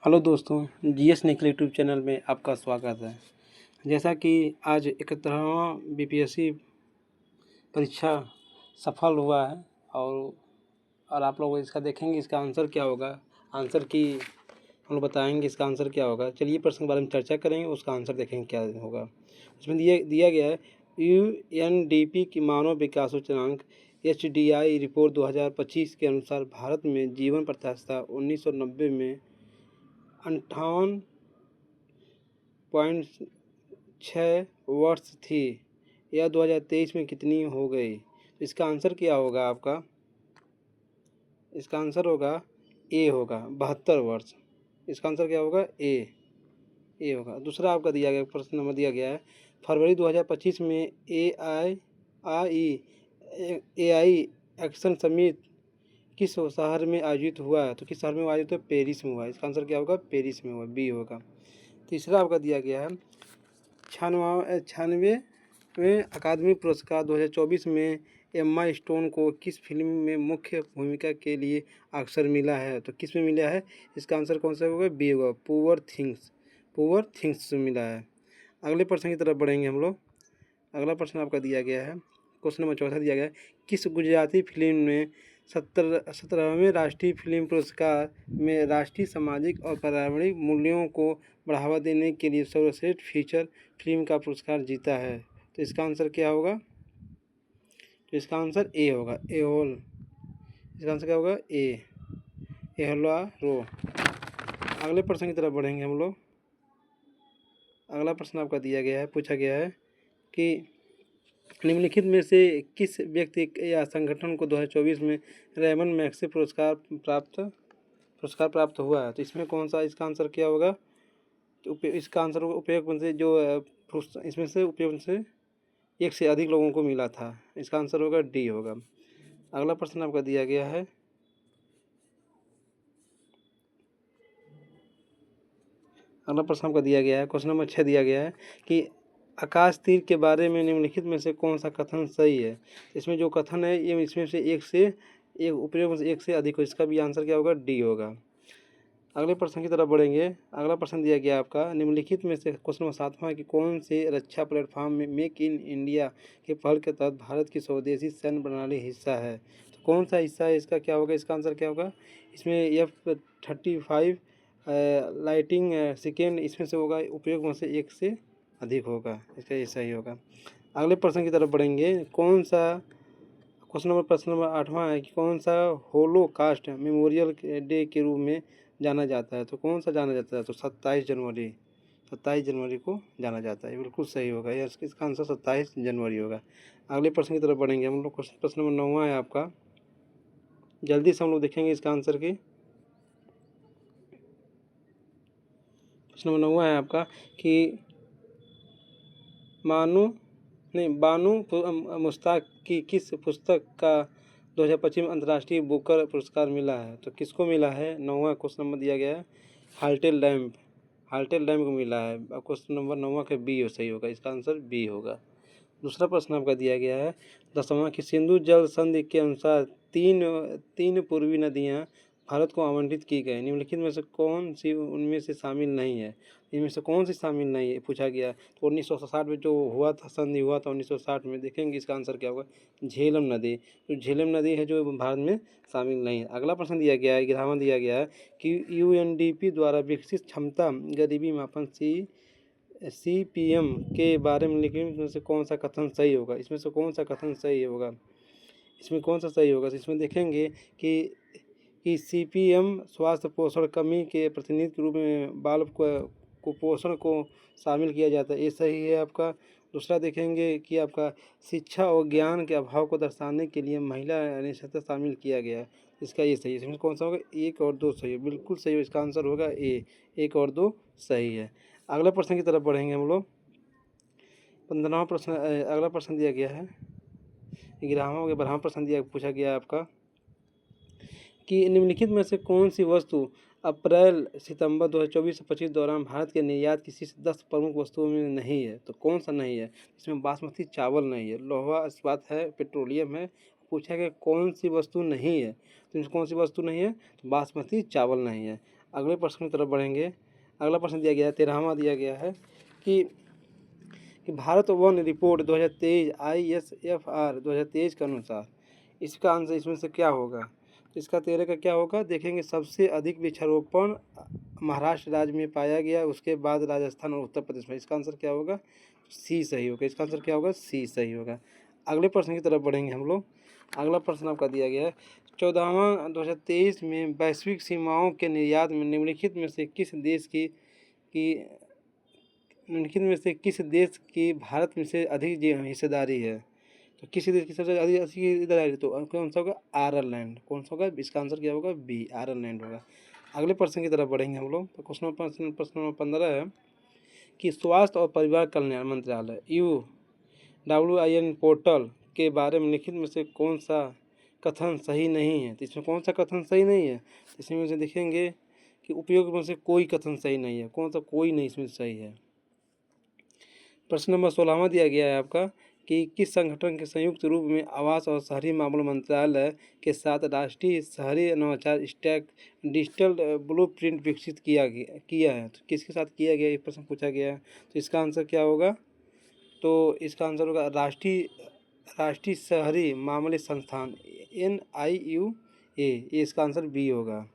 Hello दोस्तों, GS Nikhil YouTube channel में आपका स्वागत है। जैसा कि आज 71वां बीपीएससी परीक्षा सफल हुआ है और आप लोग इसका देखेंगे इसका आंसर क्या होगा। आंसर की हम लोग बताएंगे इसका आंसर क्या होगा। चलिए प्रश्न के बारे में चर्चा करेंगे, उसका आंसर देखेंगे क्या होगा। उसमें दिया गया है यूएनडीपी की मानव विकास सूचकांक एचडीआई रिपोर्ट 2025 के अनुसार भारत में जीवन प्रत्याशा 1990 में 58.6 वर्ष थी। यह 2023 में कितनी हो गई? तो इसका आंसर क्या होगा आपका? इसका आंसर होगा ए होगा 72 वर्ष। इसका आंसर क्या होगा? ए होगा। दूसरा आपका दिया गया प्रश्न नंबर दिया गया है फरवरी 2025 में एआई एक्शन समिट किस शहर में आयोजित हुआ है? तो किस शहर में आयोजित हुआ? पेरिस में हुआ। इसका आंसर क्या होगा? पेरिस में हुआ, बी होगा। तीसरा आपका दिया गया है 96वें अकादमी पुरस्कार 2024 में एम्मा स्टोन को किस फिल्म में मुख्य भूमिका के लिए ऑस्कर मिला है? तो किस में मिला है? इसका आंसर कौन सा होगा? बी होगा, पुअर थिंग्स मिला है। अगले प्रश्न की तरफ बढ़ेंगे हम लोग। अगला प्रश्न आपका दिया गया है, क्वेश्चन नंबर 14 दिया गया है किस गुजराती फिल्म ने 17वें राष्ट्रीय फिल्म पुरस्कार में राष्ट्रीय सामाजिक और पर्यावरणीय मूल्यों को बढ़ावा देने के लिए सर्वश्रेष्ठ फीचर फिल्म का पुरस्कार जीता है? तो इसका आंसर क्या होगा? तो इसका आंसर ए होगा, एहोल। इसका आंसर क्या होगा? एहोला रो। अगले प्रश्न की तरफ बढ़ेंगे हम लोग। अगला प्रश्न आपका दिया गया है, पूछा गया है कि निम्नलिखित में से किस व्यक्ति या संगठन को 2024 में रेमन मैग्सेसे पुरस्कार प्राप्त हुआ है? तो इसमें कौन सा, इसका आंसर क्या होगा? तो इसका आंसर होगा उपयोग में से इसमें से उपयोग में से एक से अधिक लोगों को मिला था। इसका आंसर होगा डी होगा। अगला प्रश्न आपका दिया गया है, क्वेश्चन नंबर 6 दिया गया है कि आकाश तीर के बारे में निम्नलिखित में से कौन सा कथन सही है? इसमें जो कथन है ये इसमें से एक उपयोग में से एक से अधिक हो। इसका भी आंसर क्या होगा? डी होगा। अगले प्रश्न की तरफ बढ़ेंगे। अगला प्रश्न दिया गया आपका निम्नलिखित में से क्वेश्चन नंबर 7वां कि कौन से रक्षा प्लेटफॉर्म में मेक इन इंडिया के पहल के तहत भारत की स्वदेशी सैन्य प्रणाली हिस्सा है? तो कौन सा हिस्सा है? इसका क्या होगा? इसका आंसर क्या होगा? इसमें F-35 लाइटिंग सेकेंड इसमें से होगा, उपयोग में से एक से अधिक होगा। इसका ये सही होगा। अगले प्रश्न की तरफ बढ़ेंगे। प्रश्न नंबर 8वां है कि कौन सा होलोकास्ट मेमोरियल डे के रूप में जाना जाता है? तो कौन सा जाना जाता है? तो 27 जनवरी को जाना जाता है। बिल्कुल सही होगा, इसका आंसर 27 जनवरी होगा। अगले प्रश्न की तरफ बढ़ेंगे हम लोग। प्रश्न नंबर 9वां है आपका, जल्दी से हम लोग देखेंगे इसका आंसर की। प्रश्न नंबर 9वां है आपका कि बानू मुश्ताक की किस पुस्तक का 2025 में अंतर्राष्ट्रीय बुकर पुरस्कार मिला है? तो किसको मिला है? 9वां क्वेश्चन नंबर दिया गया है हाल्टेल लैम्प को मिला है। क्वेश्चन नंबर 9वां का बी सही होगा। इसका आंसर बी होगा। दूसरा प्रश्न आपका दिया गया है 10वां कि सिंधु जल संधि के अनुसार तीन पूर्वी नदियां भारत को आवंटित की गई। निम्नलिखित में से कौन सी उनमें से शामिल नहीं है? इनमें से कौन सी शामिल नहीं है पूछा गया। तो 1960 में जो हुआ था, संधि हुआ था 1960 में, देखेंगे इसका आंसर क्या होगा? झेलम नदी। तो झेलम नदी है जो भारत में शामिल नहीं है। अगला प्रश्न दिया गया है, 11वां दिया गया है कि यूएनडीपी द्वारा विकसित क्षमता गरीबी मापन CPM के बारे में निम्नलिखित में से कौन सा कथन सही होगा? इसमें से कौन सा कथन सही होगा? इसमें कौन सा सही होगा? तो इसमें देखेंगे कि CPM स्वास्थ्य पोषण कमी के प्रतिनिधि के रूप में बाल कुपोषण को शामिल किया जाता है। ये सही है आपका। दूसरा देखेंगे कि आपका शिक्षा और ज्ञान के अभाव को दर्शाने के लिए महिला निरक्षरता शामिल किया गया है। इसका ये सही है। इसमें कौन सा होगा? 1 और 2 सही है, बिल्कुल सही है। इसका आंसर होगा ए, 1 और 2 सही है। अगले प्रश्न की तरफ बढ़ेंगे हम लोग। 15वां प्रश्न, अगला प्रश्न दिया गया है 12वां प्रश्न पूछा गया है आपका कि निम्नलिखित में से कौन सी वस्तु अप्रैल-सितंबर 2024 से 25 दौरान भारत के निर्यात की शीर्ष 10 प्रमुख वस्तुओं में नहीं है? तो कौन सा नहीं है? इसमें बासमती चावल नहीं है, लोहा इस्पात है, पेट्रोलियम है। पूछा गया कौन सी वस्तु नहीं है, तो इसमें कौन सी वस्तु नहीं है? तो बासमती चावल नहीं है। अगले प्रश्न की तरफ बढ़ेंगे। अगला प्रश्न दिया गया है 13वां दिया गया है कि भारत वन रिपोर्ट 2023 ISFR 2023 के अनुसार इसका आंसर इसमें से क्या होगा। तो इसका 13 का क्या होगा देखेंगे। सबसे अधिक वृक्षारोपण महाराष्ट्र राज्य में पाया गया, उसके बाद राजस्थान और उत्तर प्रदेश में। इसका आंसर क्या होगा, सी सही होगा। इसका आंसर क्या होगा, सी सही होगा। अगले प्रश्न की तरफ बढ़ेंगे हम लोग। अगला प्रश्न आपका दिया गया है 14वां 2023 में वैश्विक सीमाओं के निर्यात में निम्नलिखित में से किस देश की भारत में से अधिक हिस्सेदारी है। तो किसी देश की सबसे अधिक हिस्सेदारी तो कौन सा होगा, आयरलैंड। कौन सा होगा, इसका आंसर क्या होगा, बी आयरलैंड होगा। अगले प्रश्न की तरफ बढ़ेंगे हम लोग। तो प्रश्न नंबर 15 है कि स्वास्थ्य और परिवार कल्याण मंत्रालय UWIN पोर्टल के बारे में लिखित में से कौन सा कथन सही नहीं है। तो इसमें कौन सा कथन सही नहीं है, इसमें से देखेंगे कि उपयोग में से कोई कथन सही नहीं है। कौन सा कोई नहीं इसमें सही है। प्रश्न नंबर 16वां दिया गया है आपका कि किस संगठन के संयुक्त रूप में आवास और शहरी मामलों मंत्रालय के साथ राष्ट्रीय शहरी नवाचार स्टैक डिजिटल ब्लूप्रिंट विकसित किया है। तो किसके साथ किया गया, ये प्रश्न पूछा गया है। तो इसका आंसर क्या होगा, तो इसका आंसर होगा राष्ट्रीय शहरी मामले संस्थान NIUA। ये इसका आंसर बी होगा।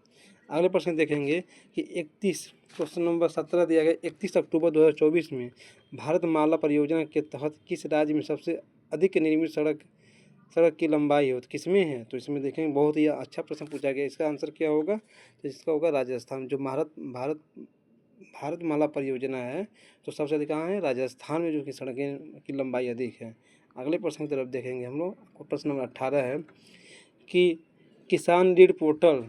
अगले प्रश्न देखेंगे कि 31 क्वेश्चन नंबर 17 दिया गया 31 अक्टूबर 2024 में भारतमाला परियोजना के तहत किस राज्य में सबसे अधिक निर्मित सड़क की लंबाई हो। तो किसमें है, तो इसमें देखेंगे बहुत ही अच्छा प्रश्न पूछा गया। इसका आंसर क्या होगा, तो इसका होगा राजस्थान। जो भारतमाला परियोजना है तो सबसे अधिक कहाँ है, राजस्थान में, जो कि सड़कें की लंबाई अधिक है। अगले प्रश्न की तरफ देखेंगे हम लोग। प्रश्न नंबर 18 है कि किसान ऋण पोर्टल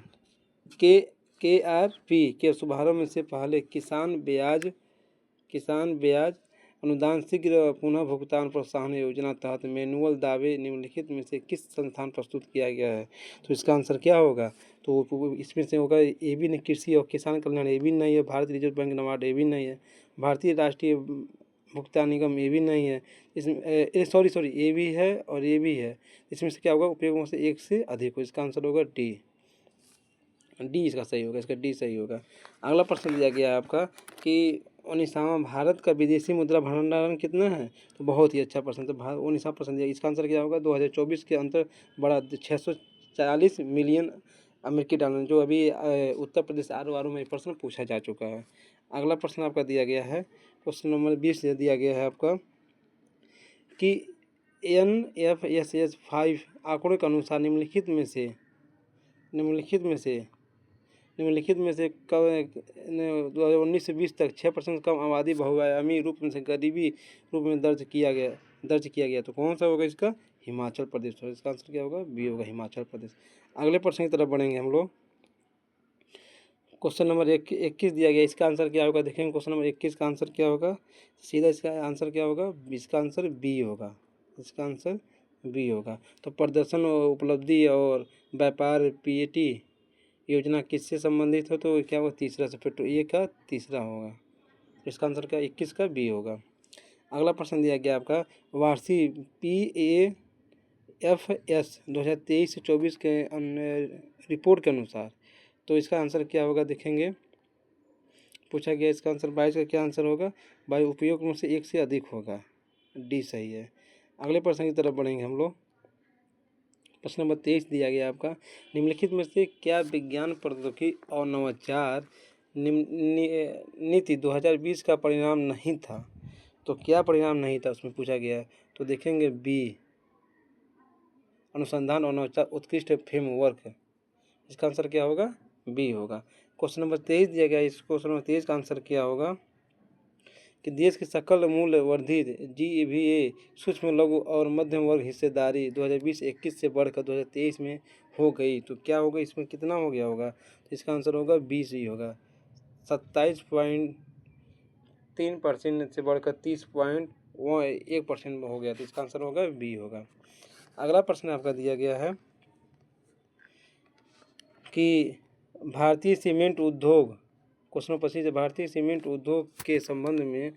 KRP के शुभारंभ से पहले किसान ब्याज अनुदान शीघ्र पुनः भुगतान प्रोत्साहन योजना तहत मैनुअल दावे निम्नलिखित में से किस संस्थान प्रस्तुत किया गया है। तो इसका आंसर क्या होगा, तो इसमें से होगा ये भी नहीं, कृषि और किसान कल्याण ये भी नहीं है, भारतीय रिजर्व बैंक नबार्ड ये भी नहीं है, भारतीय राष्ट्रीय भुगतान निगम ये भी नहीं है, इसमें सॉरी ये भी है और ये भी है। इसमें से क्या होगा, उपयोगों से एक से अधिक हो। इसका आंसर होगा डी इसका सही होगा। इसका डी सही होगा। अगला प्रश्न दिया गया है आपका कि 19वां भारत का विदेशी मुद्रा भंडारण कितना है। तो बहुत ही अच्छा प्रश्न। तो 19वां प्रश्न दिया, इसका आंसर क्या होगा, 2024 के अंतर बढ़ा 640 मिलियन अमेरिकी डॉलर, जो अभी उत्तर प्रदेश ROR में प्रश्न पूछा जा चुका है। अगला प्रश्न आपका दिया गया है क्वेश्चन नंबर 20 दिया गया है आपका कि NFSS 5 आंकड़ों के अनुसार निम्नलिखित में से कब 2019 से 20 तक 6% कम आबादी बहुआयामी रूप में से गरीबी रूप में दर्ज किया गया। तो कौन सा होगा इसका, हिमाचल प्रदेश होगा। इसका आंसर क्या होगा, बी होगा, हिमाचल प्रदेश। अगले प्रश्न की तरफ बढ़ेंगे हम लोग। क्वेश्चन नंबर 21 दिया गया, इसका आंसर क्या होगा देखेंगे। क्वेश्चन नंबर 21 का आंसर क्या होगा, सीधा इसका आंसर क्या होगा, इसका आंसर बी होगा। इसका आंसर बी होगा। तो प्रदर्शन उपलब्धि और व्यापार PAT योजना किससे संबंधित हो, तो क्या होगा, तीसरा से, फिर तो ये का तीसरा होगा। इसका आंसर क्या 21 का बी होगा। अगला प्रश्न दिया गया आपका वार्षिक PAFS 2023 से 24 के रिपोर्ट के अनुसार। तो इसका आंसर क्या होगा देखेंगे, पूछा गया। इसका आंसर 22 का क्या आंसर होगा, वायु उपयोग में से एक से अधिक होगा, डी सही है। अगले प्रश्न की तरफ बढ़ेंगे हम लोग। प्रश्न नंबर 23 दिया गया आपका निम्नलिखित में से क्या विज्ञान प्रौद्योगिकी और नवाचार नीति 2020 का परिणाम नहीं था। तो क्या परिणाम नहीं था उसमें पूछा गया है। तो देखेंगे बी अनुसंधान और नवाचार उत्कृष्ट फ्रेमवर्क। इसका आंसर क्या होगा, बी होगा। क्वेश्चन नंबर 23 दिया गया, इस क्वेश्चन नंबर 23 का आंसर क्या होगा कि देश की सकल मूल्य वर्धित GVA सूक्ष्म लघु और मध्यम वर्ग हिस्सेदारी 2020-21 से बढ़कर 2023 में हो गई। तो क्या होगा, इसमें कितना हो गया होगा, तो इसका आंसर होगा 20 ही होगा। 27.3% से बढ़कर 30.1% हो गया। तो इसका आंसर होगा बी होगा। अगला प्रश्न आपका दिया गया है कि भारतीय सीमेंट उद्योग, क्वेश्चन 25 भारतीय सीमेंट उद्योग के संबंध में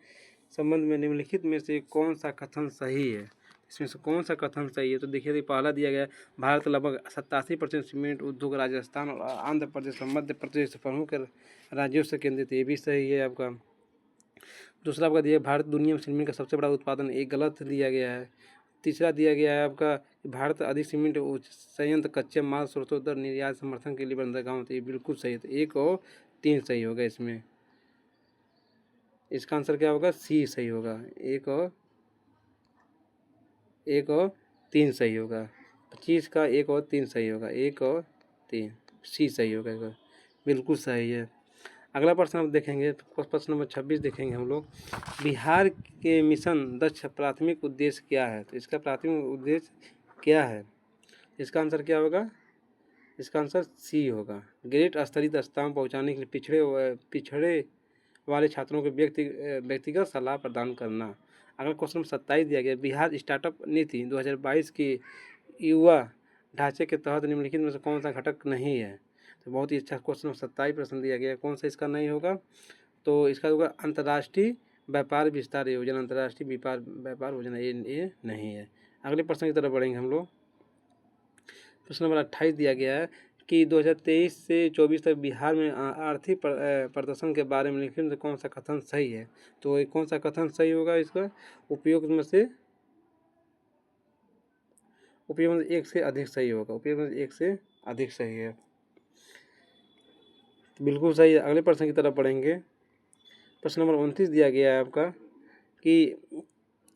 निम्नलिखित में से कौन सा कथन सही है। इसमें से कौन सा कथन सही है? तो देखिए पहला दिया गया है, भारत लगभग 87% सीमेंट उद्योग राजस्थान और आंध्र प्रदेश और मध्य प्रदेश प्रमुख राज्यों से केंद्रित है, ये भी सही है आपका। दूसरा आपका दिया भारत दुनिया में सीमेंट का सबसे बड़ा उत्पादन, एक गलत दिया गया है। तीसरा दिया गया है आपका भारत अधिक सीमेंट संयंत्र कच्चे माल स्रोतों दर निर्यात समर्थन के लिए बंदरगाहों, तो ये बिल्कुल सही है। तो 1 और 3 सही होगा इसमें। इसका आंसर क्या होगा? सी सही होगा। 1 और 3 सही होगा। 25 का 1 और 3 सही होगा। 1 और 3 सी सही होगा, बिल्कुल सही है। अगला प्रश्न हम देखेंगे, तो प्रश्न नंबर 26 देखेंगे हम लोग। बिहार के मिशन दक्ष प्राथमिक उद्देश्य क्या है? तो इसका प्राथमिक उद्देश्य क्या है? इसका आंसर क्या होगा? इसका आंसर सी होगा। ग्रेड स्तरीय स्थान पहुंचाने के लिए पिछड़े वाले छात्रों को व्यक्तिगत सलाह प्रदान करना। अगला क्वेश्चन 27 दिया गया, बिहार स्टार्टअप नीति 2022 की युवा ढांचे के तहत निम्नलिखित में से कौन सा घटक नहीं है? तो बहुत ही अच्छा क्वेश्चन 27 प्रश्न दिया गया, कौन सा इसका नहीं होगा? तो इसका होगा अंतर्राष्ट्रीय व्यापार विस्तार योजना, अंतर्राष्ट्रीय व्यापार योजना, ये नहीं है। अगले प्रश्न की तरफ बढ़ेंगे हम लोग। प्रश्न नंबर 28 दिया गया है कि 2023 से 24 तक बिहार में आर्थिक प्रदर्शन के बारे में निम्नलिखित में कौन सा कथन सही है? तो कौन सा कथन सही होगा? इसका उपयोग में से एक से अधिक सही होगा। उपयोग में एक से अधिक सही है, तो बिल्कुल सही है। अगले प्रश्न की तरफ पढ़ेंगे। प्रश्न नंबर 29 दिया गया है आपका कि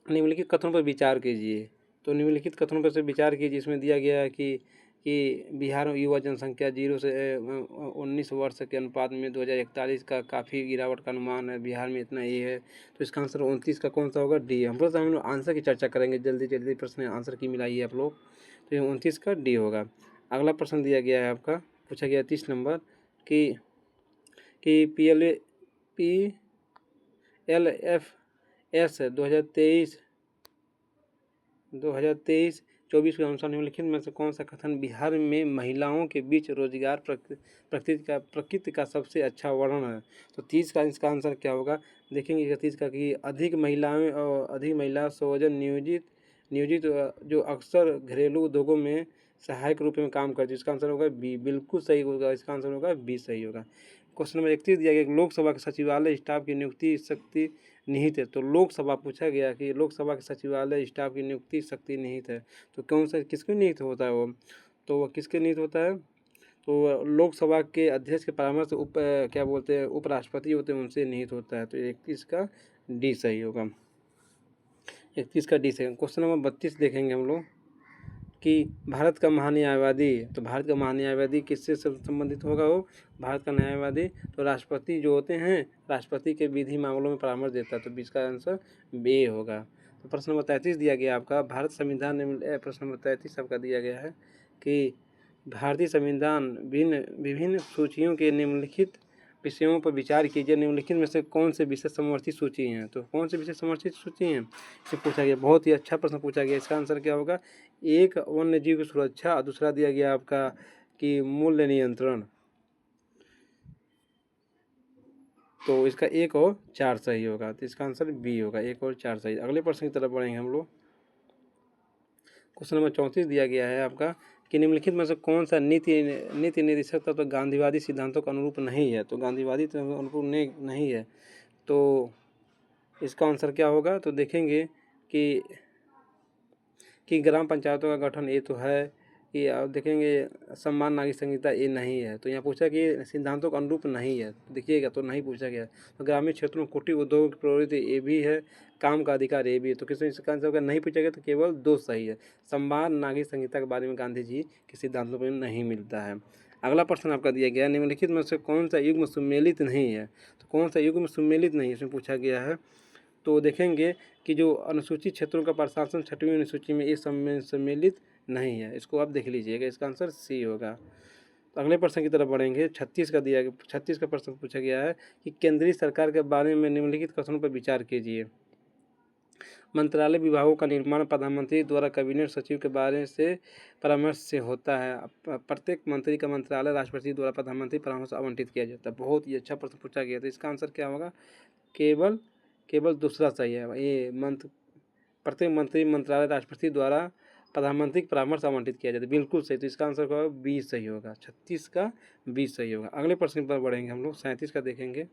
निम्नलिखित कथनों पर विचार कीजिए। तो निम्नलिखित कथनों पर से विचार कीजिए। इसमें दिया गया है कि बिहार में युवा जनसंख्या 0 से 19 वर्ष के अनुपात में 2041 का काफ़ी गिरावट का अनुमान है, बिहार में इतना ये है। तो इसका आंसर 29 का कौन सा होगा? डी। हम लोग आंसर की चर्चा करेंगे, जल्दी जल्दी प्रश्न आंसर की मिलाइए आप लोग। तो ये 29 का डी होगा। अगला प्रश्न दिया गया है आपका, पूछा गया 30 नंबर कि PLF-S 2023-24 के अनुसार निम्नलिखित में से कौन सा कथन बिहार में महिलाओं के बीच रोजगार प्रकृति का सबसे अच्छा वर्णन है? तो 30 का इसका आंसर क्या होगा? देखेंगे 30 का कि अधिक महिला स्वजन नियोजित जो अक्सर घरेलू उद्योगों में सहायक रूप में काम करती है। इसका आंसर होगा बी, बिल्कुल सही होगा। इसका आंसर होगा बी सही होगा। क्वेश्चन नंबर 31 दिया गया, लोकसभा के सचिवालय स्टाफ की नियुक्ति शक्ति निहित है। तो लोकसभा पूछा गया कि लोकसभा के सचिवालय स्टाफ की नियुक्ति शक्ति निहित है, तो कौन सा किसके निहित होता है वो? तो वह किसके निहित होता है? तो लोकसभा के अध्यक्ष के परामर्श क्या बोलते हैं, उपराष्ट्रपति होते हैं, उनसे निहित होता है। तो 31 का डी सही होगा। 31 का डी सही। क्वेश्चन नंबर 32 देखेंगे हम लोग कि भारत का महान्यायवादी, तो भारत का महान्यायवादी किससे संबंधित होगा? वो भारत का न्यायवादी तो राष्ट्रपति जो होते हैं, राष्ट्रपति के विधि मामलों में परामर्श देता है। तो 20 का आंसर बी होगा। तो प्रश्न नंबर 33 दिया गया आपका, भारत संविधान प्रश्न नंबर 33 आपका दिया गया है कि भारतीय संविधान विभिन्न सूचियों के निम्नलिखित विषयों पर विचार कीजिए। निम्नलिखित में से कौन से विषय समर्थित सूची हैं? तो कौन से विषय समर्थित सूची हैं इसे पूछा गया। बहुत ही अच्छा प्रश्न पूछा गया। इसका आंसर क्या होगा? एक वन्य जीव की सुरक्षा और दूसरा दिया गया आपका कि मूल्य नियंत्रण। तो इसका 1 और 4 सही होगा। तो इसका आंसर बी होगा, 1 और 4 सही। अगले प्रश्न की तरफ बढ़ेंगे हम लोग। क्वेश्चन नंबर 34 दिया गया है आपका कि निम्नलिखित में से कौन सा नीति निर्देशक तत्व गांधीवादी सिद्धांतों का अनुरूप नहीं है? तो गांधीवादी तो अनुरूप नहीं है। तो इसका आंसर क्या होगा? तो देखेंगे कि ग्राम पंचायतों का गठन ये तो है, कि आप देखेंगे सम्मान नागरिक संहिता ये नहीं है। तो यहाँ पूछा कि सिद्धांतों का अनुरूप नहीं है, देखिएगा तो नहीं पूछा गया। तो ग्रामीण क्षेत्रों में कुटीर उद्योग की प्रवृत्ति ये भी है, काम का अधिकार ये भी है। तो किसी इसका आंसर अगर नहीं पूछा गया तो केवल 2 सही है। सम्मान नागरिक संहिता के बारे में गांधी जी के सिद्धांतों पर नहीं मिलता है। अगला प्रश्न आपका दिया गया, निम्नलिखित में से कौन सा युग्म सुमेलित नहीं है? तो कौन सा युग्म सुमेलित नहीं है इसमें पूछा गया है। तो देखेंगे कि जो अनुसूचित क्षेत्रों का प्रशासन 6वीं अनुसूची में ये सम्मिलित नहीं है। इसको आप देख लीजिएगा, इसका आंसर सी होगा। तो अगले प्रश्न की तरफ बढ़ेंगे। 36 का प्रश्न पूछा गया है कि केंद्रीय सरकार के बारे में निम्नलिखित कथनों पर विचार कीजिए। मंत्रालय विभागों का निर्माण प्रधानमंत्री द्वारा कैबिनेट सचिव के बारे से परामर्श से होता है। प्रत्येक मंत्री का मंत्रालय राष्ट्रपति द्वारा प्रधानमंत्री परामर्श आवंटित किया जाता है। बहुत ही अच्छा प्रश्न पूछा गया। तो इसका आंसर क्या होगा? केवल दूसरा सही है। ये प्रत्येक मंत्री मंत्रालय राष्ट्रपति द्वारा प्रधानमंत्री को परामर्श आवंटित किया जाता है। बिल्कुल सही, तो इसका आंसर क्या होगा? 20 सही होगा। 36 का 20 सही होगा। अगले प्रश्न पर बढ़ेंगे हम लोग, 37 का देखेंगे।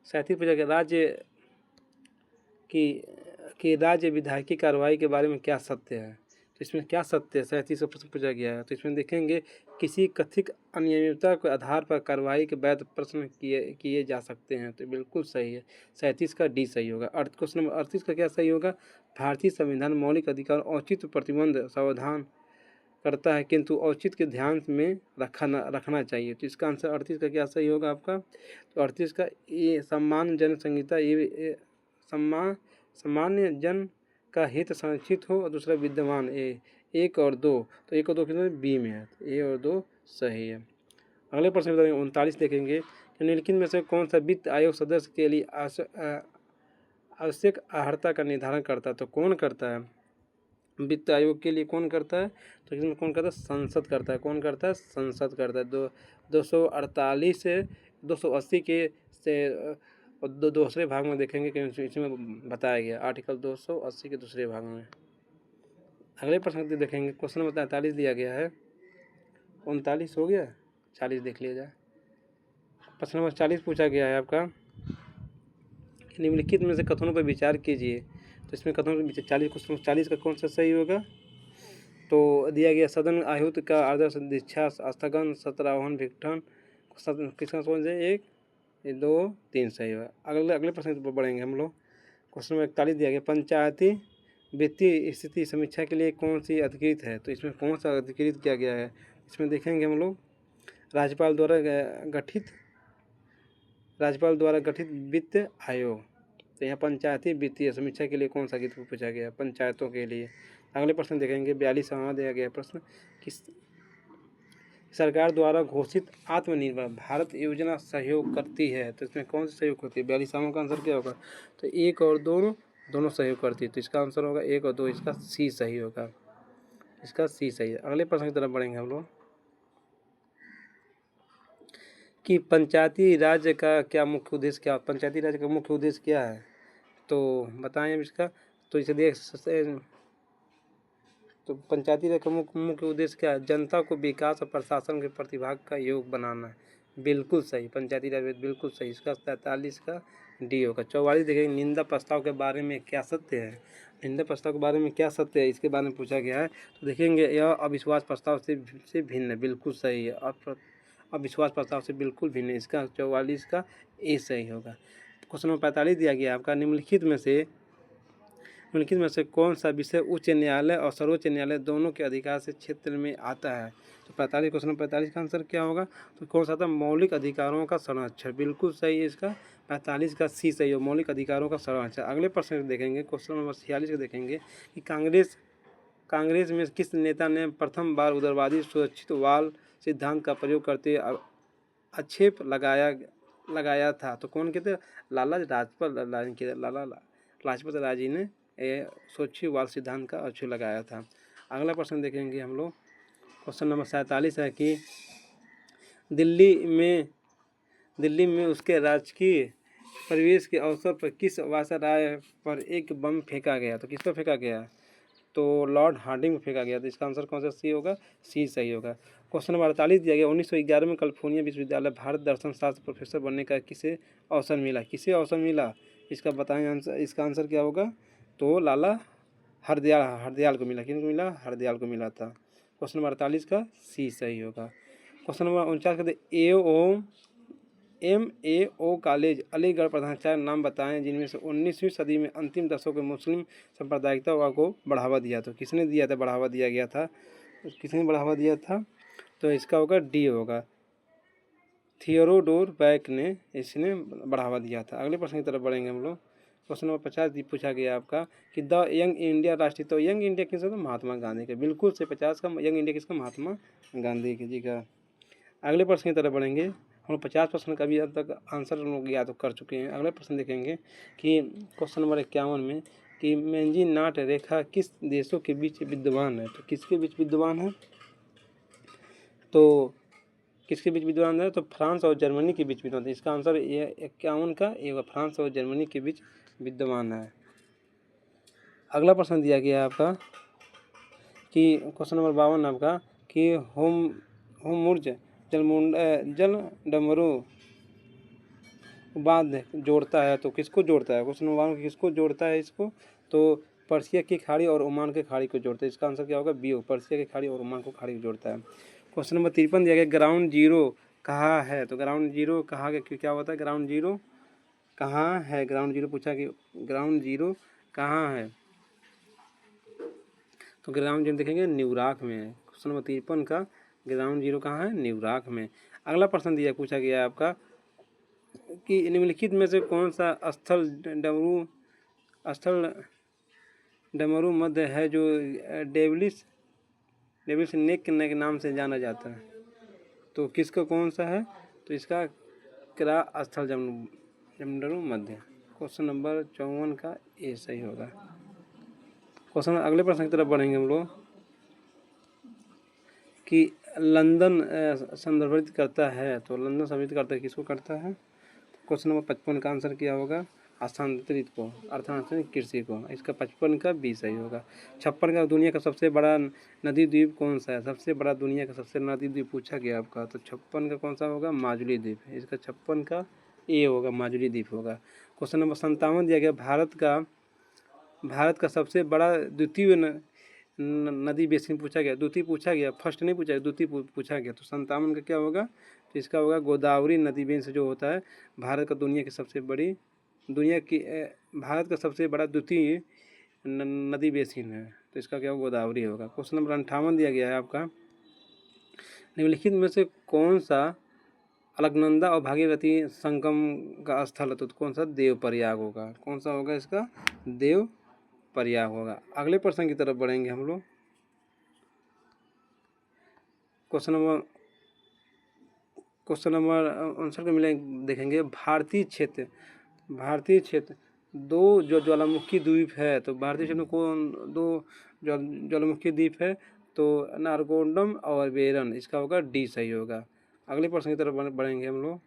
37 पूछा गया राज्य कि राज्य विधायकी कार्रवाई के बारे में क्या सत्य है? तो इसमें क्या सत्य है? 37 का प्रश्न पूछा गया है। तो इसमें देखेंगे किसी कथित अनियमितता के आधार पर कार्रवाई के वैध प्रश्न किए जा सकते हैं। तो बिल्कुल सही है, 37 का डी सही होगा। क्वेश्चन नंबर 38 का क्या सही होगा? भारतीय संविधान मौलिक अधिकार औचित्य प्रतिबंध सावधान करता है, किंतु औचित्य के ध्यान में रखना चाहिए। तो इसका आंसर 38 का क्या सही होगा आपका? तो 38 का ये सम्मान जन संहिता, ये सामान्य जन का हित संरक्षित हो, और दूसरा विद्यमान एक और दो, तो 1 और 2 कितने बी में है, तो ए और 2 सही है। अगले प्रश्न 39 देखेंगे कि निम्नलिखित में से कौन सा वित्त आयोग सदस्य के लिए आवश्यक अर्हता का निर्धारण करता है? तो कौन करता है वित्त आयोग के लिए? कौन करता है? तो इसमें कौन करता है? संसद करता है। कौन करता है? संसद करता है। 248 से 280 के से दूसरे भाग में देखेंगे कि इसमें बताया गया, आर्टिकल 280 के दूसरे भाग में। अगले प्रश्न देखेंगे, क्वेश्चन नंबर 43 दिया गया है। 39 हो गया, 40 देख लिया जाए। प्रश्न नंबर 40 पूछा गया है आपका, निम्नलिखित में से कथनों पर विचार कीजिए। तो इसमें कथनों पर 40 का कौन सा सही होगा? तो दिया गया सदन आयुक्त का आदर्श दीक्षा स्थगन सत्रावहन विघटन, किसका कौन से? 1 2 3 सही होगा। अगले प्रश्न पर बढ़ेंगे हम लोग। क्वेश्चन नंबर 41 दिया गया, पंचायती वित्तीय स्थिति समीक्षा के लिए कौन सी अधिकृत है? तो इसमें कौन सा अधिकृत किया गया है? इसमें देखेंगे हम लोग राज्यपाल द्वारा गठित वित्त आयोग। तो यहाँ पंचायती वित्तीय समीक्षा के लिए कौन सा गीत पूछा गया? पंचायतों के लिए। अगले प्रश्न देखेंगे, 42वां दिया गया प्रश्न, किस सरकार द्वारा घोषित आत्मनिर्भर भारत योजना सहयोग करती है? तो इसमें कौन सी सहयोग करती है? 42वां का आंसर क्या होगा? तो 1 और 2 दोनों सहयोग करती है। तो इसका आंसर होगा 1 और 2, इसका सी सही होगा। इसका सी सही है। अगले प्रश्न की तरफ बढ़ेंगे हम लोग कि पंचायती राज्य का क्या मुख्य उद्देश्य क्या? पंचायती राज्य का मुख्य उद्देश्य क्या है? तो बताएं इसका। तो इसे देख तो पंचायती राज का मुख्य उद्देश्य क्या है? जनता को विकास और प्रशासन के प्रतिभाग का योग बनाना है। बिल्कुल सही, पंचायती राज बिल्कुल सही। इसका 43 का डी होगा। 44 देखेंगे, निंदा प्रस्ताव के बारे में क्या सत्य है? निंदा प्रस्ताव के बारे में क्या सत्य है, इसके बारे में पूछा गया है। तो देखेंगे यह अविश्वास प्रस्ताव से भिन्न है। बिल्कुल सही है, अविश्वास प्रस्ताव से बिल्कुल भिन्न है। इसका 44 का ए सही होगा। क्वेश्चन नंबर 45 दिया गया आपका, निम्नलिखित में से कौन सा विषय उच्च न्यायालय और सर्वोच्च न्यायालय दोनों के अधिकार से क्षेत्र में आता है? तो 45 क्वेश्चन 45 का आंसर क्या होगा? तो कौन सा था? मौलिक अधिकारों का संरक्षण। बिल्कुल सही है, इसका 45 का सी सही है, मौलिक अधिकारों का संरक्षण। अगले प्रश्न देखेंगे, क्वेश्चन नंबर 46 को देखेंगे कि कांग्रेस में किस नेता ने प्रथम बार उदारवादी सुरक्षित वाल सिद्धांत का प्रयोग करते आक्षेप लगाया था? तो कौन कहते? लाला लाजपत राय जी ने सुरक्षित वाल सिद्धांत का आक्षेप लगाया था। अगला प्रश्न देखेंगे हम लोग, क्वेश्चन नंबर 47 है कि दिल्ली में उसके राजकीय प्रवेश के अवसर पर किस वायसराय पर एक बम फेंका गया? तो किस पर फेंका गया? तो लॉर्ड हार्डिंग में फेंका गया। तो इसका आंसर कौन सा सी होगा? सी सही होगा। क्वेश्चन नंबर 48 दिया गया, 1911 में कैलिफोर्निया विश्वविद्यालय भारत दर्शन शास्त्र प्रोफेसर बनने का किसे अवसर मिला? इसका बताएं आंसर। इसका आंसर क्या होगा? तो लाला हरदयाल को मिला। किनको मिला? हरदयाल को मिला था। क्वेश्चन नंबर 48 का सी सही होगा। क्वेश्चन नंबर 49 का MAO कॉलेज अलीगढ़ प्रधानाचार्य नाम बताएं जिनमें से 19वीं सदी में अंतिम दशकों के मुस्लिम सांप्रदायिकता को बढ़ावा दिया। तो किसने दिया था? बढ़ावा दिया गया था। किसने बढ़ावा दिया था? तो इसका होगा डी होगा, थियोडोर बैक ने इसने बढ़ावा दिया था। अगले प्रश्न की तरफ बढ़ेंगे हम लोग। क्वेश्चन नंबर 50 पूछा गया आपका कि द यंग इंडिया राष्ट्रीय, तो यंग इंडिया किसका? तो महात्मा गांधी का। बिल्कुल से 50 का यंग इंडिया किसका? महात्मा गांधी जी का। अगले प्रश्न की तरफ बढ़ेंगे। हम लोग 50 प्रश्न का भी अब तक आंसर हम लोग याद कर चुके हैं। अगले प्रश्न देखेंगे कि क्वेश्चन नंबर 51 में कि मेंजीनाट रेखा किस देशों के बीच विद्यमान है? तो किसके बीच विद्यमान है? तो किसके बीच विद्यमान है? तो फ्रांस और जर्मनी के बीच विद्यमान है। इसका आंसर ये 51 का ये फ्रांस और जर्मनी के बीच विद्यमान है। अगला प्रश्न दिया गया है आपका कि क्वेश्चन नंबर 52 आपका कि होमुर्ज जल डमरू बांध जोड़ता है तो किसको जोड़ता है। क्वेश्चन नंबर 52 किसको जोड़ता है इसको, तो पर्शिया की खाड़ी और ओमान के खाड़ी को जोड़ता है। इसका आंसर क्या होगा, बी हो, पर्शिया की खाड़ी और ओमान को खाड़ी को जोड़ता है। क्वेश्चन नंबर 53 दिया गया ग्राउंड जीरो कहाँ है, तो ग्राउंड जीरो कहाँ के क्या होता है, ग्राउंड जीरो कहाँ है, ग्राउंड जीरो पूछा कि ग्राउंड जीरो कहाँ है, तो ग्राउंड जीरो देखेंगे न्यूयॉर्क में है। क्वेश्चन नंबर 53 का ग्राउंड जीरो कहाँ है, न्यूयॉर्क में। अगला प्रश्न दिया पूछा गया है आपका कि निम्नलिखित में से कौन सा स्थल डमरू मध्य है जो डेविल्स नेक के नाम से जाना जाता है, तो किसका कौन सा है, तो इसका क्रा स्थल डमरू मध्य। क्वेश्चन नंबर 54 का ए सही होगा। क्वेश्चन अगले प्रश्न की तरफ बढ़ेंगे हम लोग कि लंदन संदर्भित करता है, तो लंदन संदर्भित करता है किसको करता है। क्वेश्चन नंबर 55 का आंसर क्या होगा, स्थानांतरित को, अर्थांतरित कृषि को। इसका 55 का बी सही होगा। 56 का दुनिया का सबसे बड़ा नदी द्वीप कौन सा है, सबसे बड़ा दुनिया का सबसे नदी द्वीप पूछा गया आपका, तो 56 का कौन सा होगा, माजुली द्वीप। इसका 56 का ए होगा, माजुली द्वीप होगा। क्वेश्चन नंबर 57 दिया गया भारत का सबसे बड़ा द्वितीय नदी बेसिन पूछा गया, द्वितीय पूछा गया, फर्स्ट नहीं पूछा गया, द्वितीय पूछा गया, तो 57 का क्या होगा, तो इसका होगा गोदावरी नदी बेसिन जो होता है भारत का भारत का सबसे बड़ा द्वितीय नदी बेसिन है, तो इसका क्या होगा, गोदावरी होगा। क्वेश्चन नंबर 58 दिया गया है आपका निम्नलिखित में से कौन सा अलकनंदा और भागीरथी संगम का स्थल है, तो कौन सा, देवप्रयाग होगा। कौन सा होगा इसका, देवप्रयाग होगा। अगले प्रश्न की तरफ बढ़ेंगे हम लोग। क्वेश्चन नंबर आंसर को मिले देखेंगे भारतीय क्षेत्र दो जो ज्वालामुखी द्वीप है, तो भारतीय क्षेत्र में कौन दो ज्वालामुखी द्वीप है, तो नारगोंडम और वेरन। इसका होगा डी सही होगा। अगले प्रश्न की तरफ बढ़ेंगे हम लोग,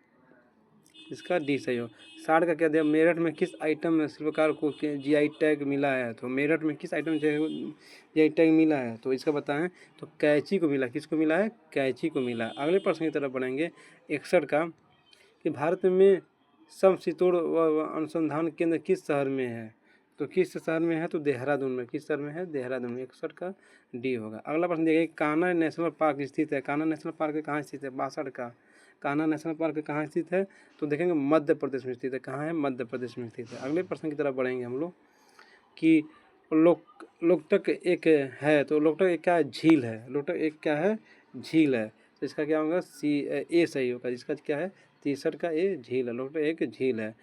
इसका डी सही हो। 60 का क्या दिया, मेरठ में किस आइटम में शिल्पकार को जीआई टैग मिला है, तो मेरठ में किस आइटम जीआई टैग मिला है, तो इसका बताएं, तो कैंची को मिला। किसको मिला है, कैंची को मिला। अगले प्रश्न की तरफ बढ़ेंगे 61 का कि भारत में समशीतोष्ण अनुसंधान केंद्र किस शहर में है, तो किस शहर में है, तो देहरादून में। किस शहर में है, देहरादून में। 61 का डी होगा। अगला प्रश्न देखिए कान्हा नेशनल पार्क स्थित है, कान्हा नेशनल पार्क कहाँ स्थित है, 62 का कान्हा नेशनल पार्क कहाँ स्थित है, तो देखेंगे मध्य प्रदेश में स्थित है। कहाँ है, मध्य प्रदेश में स्थित है। अगले प्रश्न की तरफ बढ़ेंगे हम लोग कि लोकटक एक है, तो लोकटक एक क्या है, झील है। लोकटक एक क्या है, झील है, तो इसका क्या होगा, ए सही होगा। जिसका क्या है, 63 का ए झील है, लोकटक एक झील है।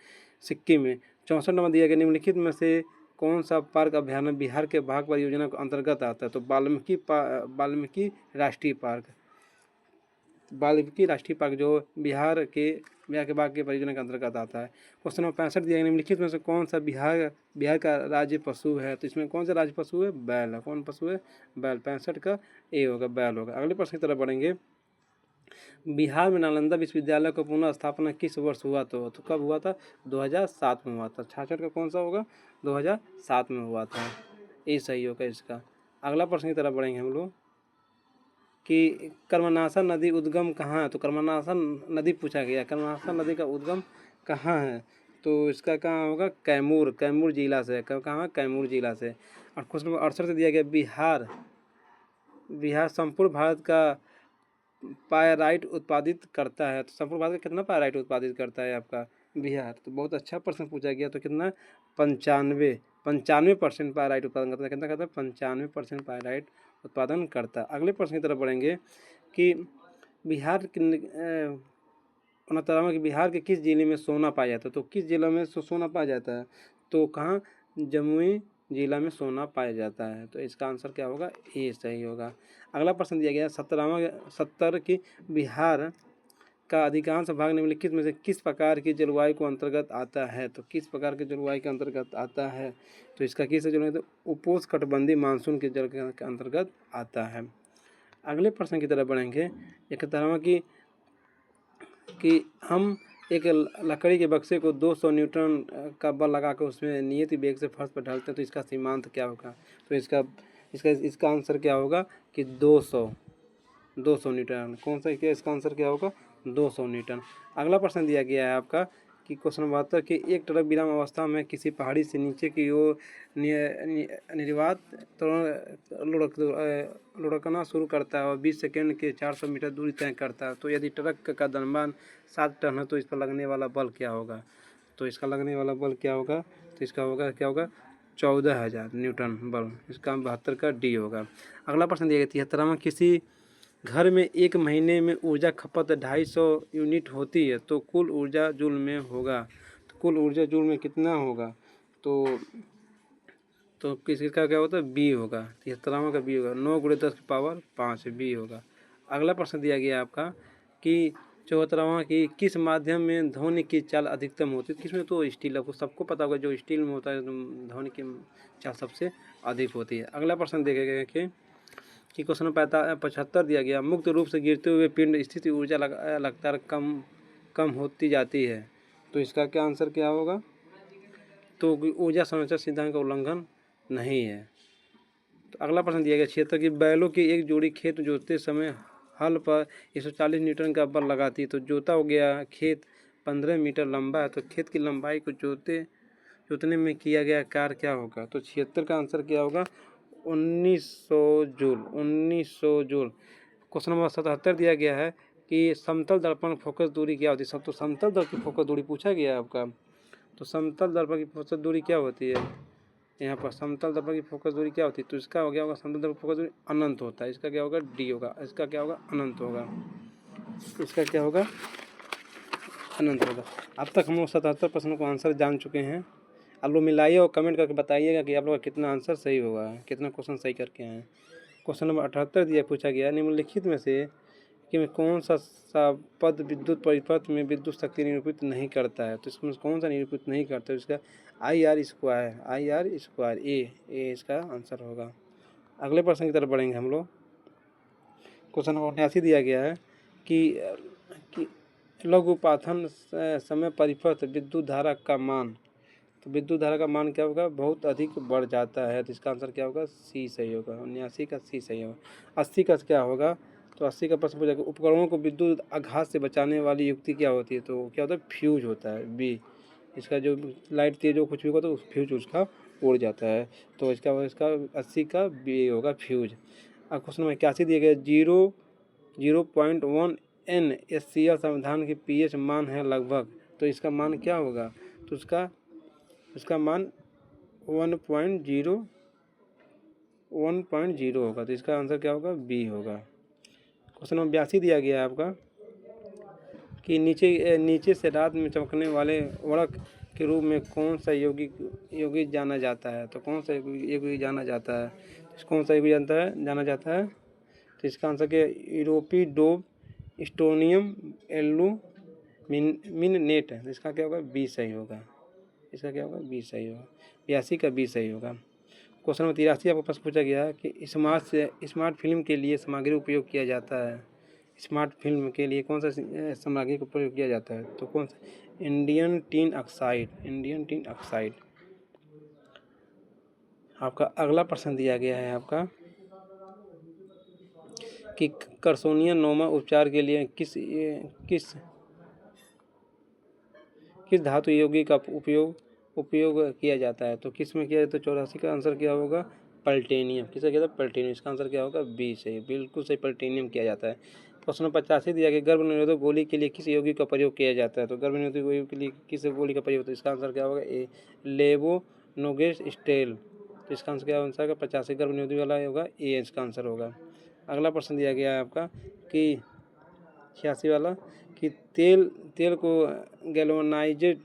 सिक्किम में 64 नंबर दिया गया निम्नलिखित में से कौन सा पार्क अभ्यारण्य बिहार के बाघ परियोजना के अंतर्गत आता है, तो वाल्मीकि राष्ट्रीय पार्क जो बिहार के बाघ के परियोजना के अंतर्गत आता है। क्वेश्चन नंबर 65 दिया गया निम्नलिखित में से कौन सा बिहार का राज्य पशु है, तो इसमें कौन सा राज्य पशु है, बैल है। कौन पशु है, बैल। 65 का ए होगा, बैल होगा। अगले प्रश्न की तरफ बढ़ेंगे बिहार में नालंदा विश्वविद्यालय का पुनः स्थापना किस वर्ष हुआ, तो कब हुआ था, 2007 में हुआ था। 66 का कौन सा होगा, 2007 में हुआ था। ए सही होगा इसका। अगला प्रश्न की तरफ बढ़ेंगे हम लोग कि कर्मनाशा नदी उद्गम कहाँ है, तो कर्मनाशा नदी पूछा गया, कर्मनाशा नदी का उद्गम कहाँ है, तो इसका कहाँ होगा, कैमूर जिला से। कहाँ, कैमूर जिला से। और क्वेश्चन नंबर 68 से दिया गया बिहार संपूर्ण भारत का पायराइट उत्पादित करता है, तो संपूर्ण भारत का कितना पायराइट उत्पादित करता है आपका बिहार, तो बहुत अच्छा प्रश्न पूछा गया। तो कितना, 95% पायराइट उत्पादन करता है। कितना करता है, 95% पायराइट उत्पादन करता है। अगले प्रश्न की तरफ बढ़ेंगे कि बिहार के किस जिले में सोना पाया जाता है, तो किस जिले में सोना पाया जाता है, तो कहाँ, जमुई जिला में सोना पाया जाता है, तो इसका आंसर क्या होगा, ए सही होगा। अगला प्रश्न दिया गया 70 की बिहार का अधिकांश भाग निम्नलिखित में से किस प्रकार की जलवायु को अंतर्गत आता है, तो किस प्रकार के जलवायु के अंतर्गत आता है, तो इसका किस जलवायु, तो उपोष्णकटिबंधीय मानसून के जल के अंतर्गत आता है। अगले प्रश्न की तरफ बढ़ेंगे 71वां कि हम एक लकड़ी के बक्से को 200 न्यूटन का बल लगा कर उसमें नियत वेग से फर्श पर ढालते हैं तो इसका सीमांत क्या होगा। तो इसका आंसर क्या होगा कि 200 न्यूटन। कौन सा क्या इसका आंसर क्या होगा 200 न्यूटन। अगला प्रश्न दिया गया है आपका कि क्वेश्चन नंबर 72 कि एक ट्रक विराम अवस्था में किसी पहाड़ी से नीचे की ओर निर्वात लुढ़कना शुरू करता है और 20 सेकंड के 400 मीटर दूरी तय करता है। तो यदि ट्रक का द्रव्यमान 7 टन है तो इस पर लगने वाला बल क्या होगा। तो इसका लगने वाला बल क्या होगा। तो इसका होगा क्या होगा 14,000 न्यूटन बल। इसका 72 का डी होगा। अगला प्रश्न दिया गया 73वां किसी घर में एक महीने में ऊर्जा खपत 250 यूनिट होती है तो कुल ऊर्जा जूल में होगा। तो कुल ऊर्जा जूल में कितना होगा। तो किसका क्या होता है बी होगा। 73वां का बी होगा 9 × 10⁵ बी होगा। अगला प्रश्न दिया गया आपका कि 74वां कि किस माध्यम में ध्वनि की चाल अधिकतम होती है। किसमें तो स्टील, आपको सबको पता होगा जो स्टील में होता है ध्वनि की चाल सबसे अधिक होती है। अगला प्रश्न देखेगा कि क्वेश्चन 75 दिया गया मुक्त रूप से गिरते हुए पिंड स्थिति ऊर्जा लगातार कम होती जाती है। तो इसका क्या आंसर क्या होगा। तो ऊर्जा संरक्षण सिद्धांत का उल्लंघन नहीं है। तो अगला प्रश्न दिया गया क्षेत्र की बैलों की एक जोड़ी खेत जोतते समय हल पर 140 न्यूटन का बल लगाती है। तो जोता हो गया खेत 15 मीटर लंबा है तो खेत की लंबाई को जोतने में किया गया कार्य क्या होगा। तो 76 का आंसर क्या होगा 1900 जूल। 1900 जूल। क्वेश्चन नंबर 77 दिया गया है कि समतल दर्पण फोकस दूरी क्या होती है। सब तो समतल दर्पण की फोकस दूरी पूछा गया है आपका। तो समतल दर्पण की फोकस दूरी क्या होती है। यहाँ पर समतल दर्पण की फोकस दूरी क्या होती है। तो इसका हो गया होगा समतल दर्पण की फोकस दूरी अनंत होता है। इसका क्या होगा डी होगा। इसका क्या होगा अनंत होगा। इसका क्या होगा अनंत होगा। अब तक हम लोग 77 प्रश्नों को आंसर जान चुके हैं। आप लोग मिलाइए और कमेंट करके बताइएगा कि आप लोग का कितना आंसर सही होगा, कितना क्वेश्चन सही करके आए हैं। क्वेश्चन नंबर 78 दिया पूछा गया निम्नलिखित में से कि कौन सा पद विद्युत परिपथ में विद्युत शक्ति निरूपित नहीं करता है। तो इसमें कौन सा निरूपित नहीं करता है। इसका IR² ए इसका आंसर होगा। अगले प्रश्न की तरफ बढ़ेंगे हम लोग। क्वेश्चन नंबर 89 दिया गया है कि लघुपाथन समय परिपथ विद्युत धारा का मान। तो विद्युत धारा का मान क्या होगा बहुत अधिक बढ़ जाता है। तो इसका आंसर क्या होगा सी सही होगा। 79 का सी सही होगा। 80 का क्या होगा। तो 80 का प्रश्न पूछा उपकरणों को विद्युत आघात से बचाने वाली युक्ति क्या होती है। तो क्या होता है फ्यूज होता है बी। इसका जो लाइट तेज हो कुछ भी होगा तो फ्यूज उसका उड़ जाता है। तो इसका 80 का बी होगा फ्यूज। अब क्वेश्चन नंबर 81 दिया गया 0.1 NaCl संविधान की pH मान है लगभग। तो इसका मान क्या होगा। तो इसका मान 1.0 होगा। तो इसका आंसर क्या होगा बी होगा। क्वेश्चन नंबर 82 दिया गया है आपका कि नीचे से रात में चमकने वाले वड़क के रूप में कौन सा यौगिक जाना जाता है। तो कौन सा यौगिक जाना जाता है। कौन सा यौगिक जाना जाता है। तो इसका आंसर क्या यूरोपीडोब स्टोनियम एल्यूमिनेट है। इसका क्या होगा बी सही होगा। इसका क्या होगा बी सही होगा। 82 का बी सही होगा। क्वेश्चन नंबर 83 आपको प्रश्न पूछा गया है कि स्मार्ट फिल्म के लिए सामग्री उपयोग किया जाता है। स्मार्ट फिल्म के लिए कौन सा सामग्री का प्रयोग किया जाता है। तो कौन सा इंडियन टिन ऑक्साइड। आपका अगला प्रश्न दिया गया है आपका कि कर्सोनियनोमा उपचार के लिए किस धातु यौगिक का उपयोग किया जाता है। तो किस में किया जाता है। 84 का आंसर क्या होगा पल्टेनियम। किसका किया जाता है पल्टेनियम। इसका आंसर क्या होगा बी सही बिल्कुल सही पल्टेनियम किया जाता है। क्वेश्चन नंबर 85 दिया गया गर्भ निरोधक गोली के लिए किस यौगिक का प्रयोग किया जाता है। तो गर्भ निरोधक गोली के लिए किस गोली का प्रयोग होता है। इसका आंसर क्या होगा ए लेवोनोगेस्टेल। तो इसका आंसर क्या आंसर होगा 85 गर्भ निरोधक वाला होगा ए इसका आंसर होगा। अगला प्रश्न दिया गया है आपका कि 86 वाला कि तेल को गैल्वेनाइज्ड